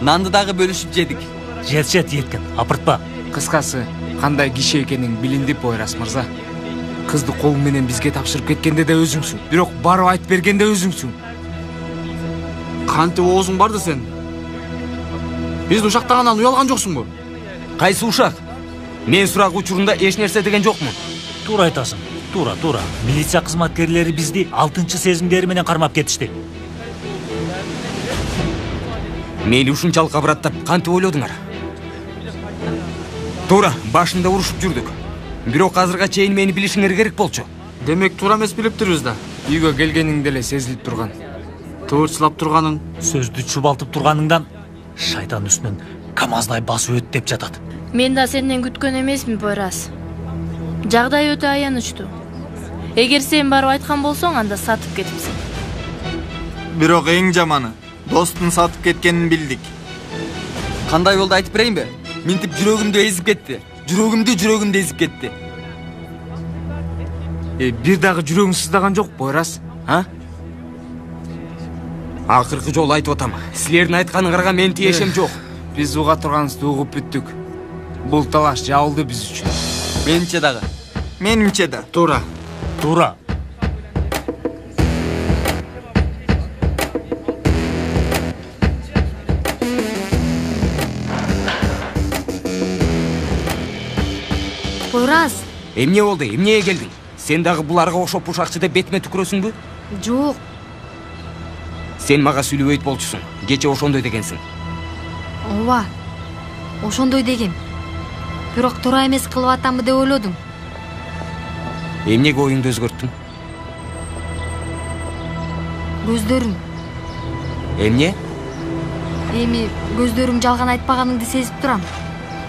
Нанды дагы бөлүшүп жедик. Жетет еткен, апыртпа. Кыскасы, кандай киши экениң билинди Пойрас мырза. Кызды кол менен бизге тапшырып кеткенде да өзүңсүң. Бирок барып айтып бергенде өзүңсүң. Кантип оозуң барды сен? Биз ушактагандан уялган жоксуңбу? Кайсы ушак? Мен сурак учурунда эч нерсе деген жокмун. Туура айтасың. Туура. Милиция кызматкерлери бизди 6-чы сезимдери менен кармап кетишти. Мейли ушунчалык абраттап кантип ойлодуңар? Туура, башында урушуп жүрдүк. Бирок азырга чейин мени билишиңер керек болчу. Демек туура эмес билиптирбиз да. Үйгө келгениң деле сезилип турган. Тыурчулап турганың, сөздү чубалтып турганыңдан шайтан үстүнөн камаздай басып өт деп жатат. Мен да сенден күткөн эмесмин, Пойрас. Жагдай өтө аянычтуу. Эгер сен барып айткан болсоң, анда сатып кетипсиң. Бирок эң жаманы, достун сатып кеткенин билдик. Кандай болду айтып берейинби? Минтип жүрөгүмдү эзип кетти. Жүрөгүмдү эзип кетти. Бир дагы жүрөгүң сыздаган жок, Пойрас, а? Акыркы жолу айтып атам. Силердин айтканыңарга мен тиешем жок. Биз уга турганыбызды угуп бүттүк. Бул талаш жабылды биз үчүн. Менимче дагы. Менимче да. Туура. Пойрас. Эмне болду? Эмнеге келдиң? Сен дагы буларга окшоп ушакчы деп бетиме түкүрөсүңбү? Жок. Сен мага сүйлөбөйт болчусуң. Кече ошондой дегенсиң. Ооба. Ошондой дегем. Бирок туура эмес кылып атамбы деп ойлодум. Эмнеге оюңду өзгөрттүң? Көздөрүң. Эмне? Эми көздөрүң жалган айтпаганыңды сезип турам.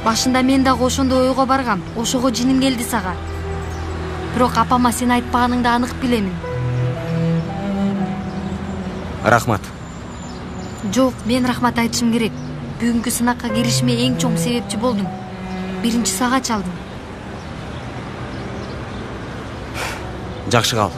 Башында мен дагы ошондой ойго баргам. Ошого жиним келди сага. Бирок апама сен айтпаганыңды анык билемин. Рахмат. Жок, мен рахмат айтышым керек. Бүгүнкү сынакка киришиме эң чоң себепчи болдуң. Биринчи сага чалдым. Жакшы кал.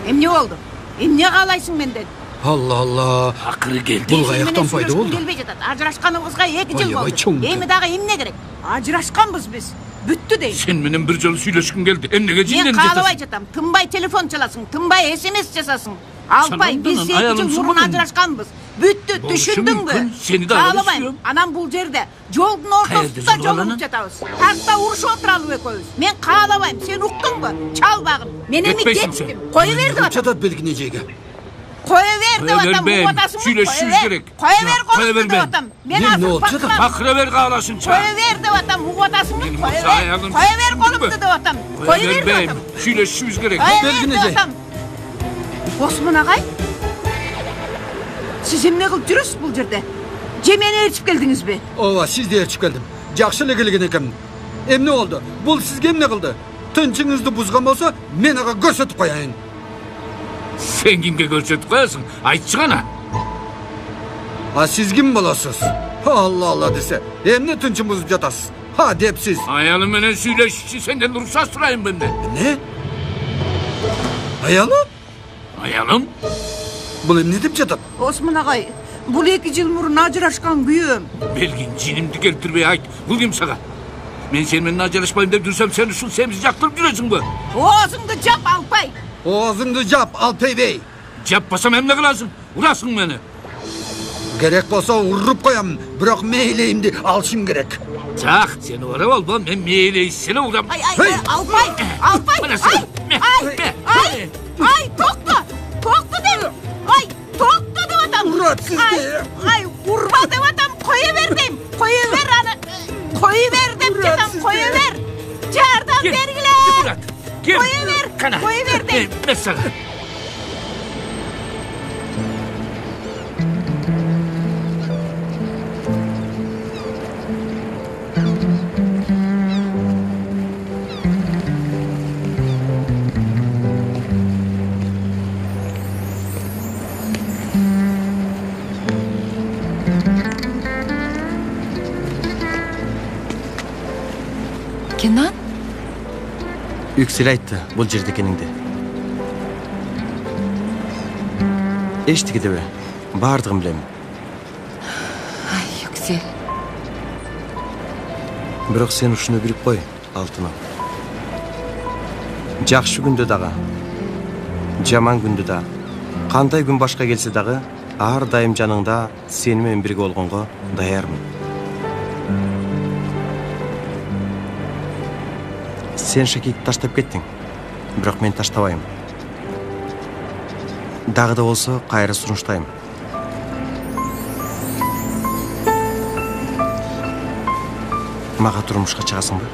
Эмне болду? Эмне каалайсың менден? Алла. Акыры келди. Бул каяктан пайда болду? Келбей жатат. Ажырашканыбызга 2 жыл Аябай болду. чоң. Эми дагы эмне керек? Ажырашканбыз биз. Бүттү дейм. Сен менен бир жолу сүйлөшкүм келди. Эмнеге Мен жинден каалабай жатам. Тынбай телефон чаласың, тынбай СМС жасасың. Албай, биз 2 жыл мурун ажырашканбыз. Бүттү, түшүндүңбү? Сени дагы Каалабайм. Анан бул жерде жолдун ортосунда жолугуп жатабыз. Тартта урушуп отуралып экөөбүз. Мен каалабайм. Сен уктуңбу? Чалбагын. Мен эми кеттим. Кое бер деп атам. Жатат белгине жеге. Кое бер деп атам. Угатасыңбы? Сүйлөшүбүз керек. Кое бер колумду деп атам. Мен азыр баксам. Акыра бер каалашынча. Кое бер деп атам. Угатасыңбы? Кое бер колумду деп атам. Кое бер деп атам. Сүйлөшүбүз керек. Белгине жей. Осмон агай. Сиз эмне кылып жүрөсүз бул жерде? Же мени ээрчип келдиңизби? Ооба, сизди ээрчип келдим. Жакшы эле келген экенмин. Эмне болду? Бул сизге эмне кылды? Тынчыңызды бузган болсо, мен ага көрсөтүп кояйын. Сен кимге көрсөтүп коесуң? Айтчы гана. А сиз ким болосуз? Алла десе, эмне тынчын бузуп жатасыз? Ха депсиз. Аялым менен сүйлөшүшү сенден уруксат сурайм мен. Эмне? Аялым? Аялым? Бул эмне деп жатат? Осмон агай, бул 2 жыл мурун ажырашкан күйөөм. Белгин жинимди келтирбей айт. Бул ким сага? Мен сен менен ажырашпайм деп жүрсөм, сен ушул семиз жактырып жүрөсүң бу? Оозуңду жап Алпай. Оозуңду жап Алпай бей. Жаппасам эмне кыласың? Урасың мени. Керек болсо уруп коем, бирок мейлейимди алышым керек. Жак, сени урап алба, мен мейлейсини урам. Алпай, ай, токто дем. Ай, токто деп атам. Урат сизди. Ай, урба деп атам, кое бер дейм. Кое бер аны. Кое бер деп жатам, кое бер. Жардам бергиле. Урат, кел. Кое бер дейм. Мен сага. Kenan? Yüksel aytты бұл жерде екеніңді. Eşitiki de be, бардығын білемін. Ай, Yüksel. Бірақ сен ушуну билип қой, алтыным. Жакшы күндө дагы, жаман күндө да, кандай күн башка келсе дагы, ар дайым жаныңда сени менен бирге болгонго даярмын. Сен Шакикти таштап кеттің, бірақ мен таштабайым. Дагы да болсо кайра сунуштайм. Мага турмушка чыгасың ба?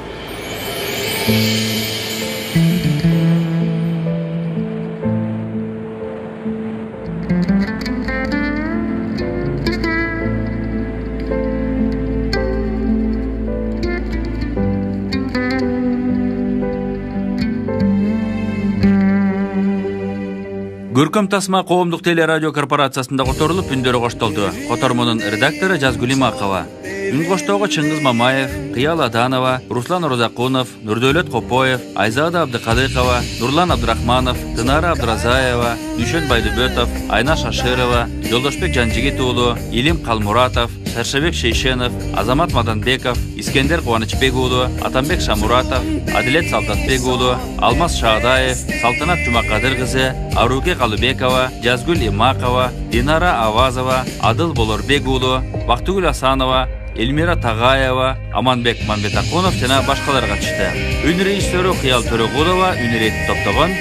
Көркөм тасма коомдук телерадио корпорациясында которулуп үндөрү коштолду. Котормонун редактору Жазгүл Имакова. Үн коштоого Чыңгыз Мамаев, Кыял Аданова, Руслан Розакунов, Нурдөөлөт Копоев, Айзада Абдыкадыкова, Нурлан Абдрахманов, Тынара Абдразаева, Дүйшөн Байдыбөтов, Айна Шаширова, Жолдошбек Жанжигит уулу, Илим Калмуратов, Саршабек Шейшенов, Азамат Маданбеков, Искендер Кубанычбек уулу, Атамбек Шамуратов, Адилет Солдатбек уулу, Алмаз Шаадаев, Салтанат Жумакадыр кызы, Аруке Калыбекова, Жазгүл Имакова, Динара Авазова, Адыл Болорбек уулу, Бактыгүл Асанова, Эльмира Тагаева, Аманбек Мамбетакунов жана башкалар катышты. Үн режиссеру Кыял Төрөгулова үн иретип топтогон.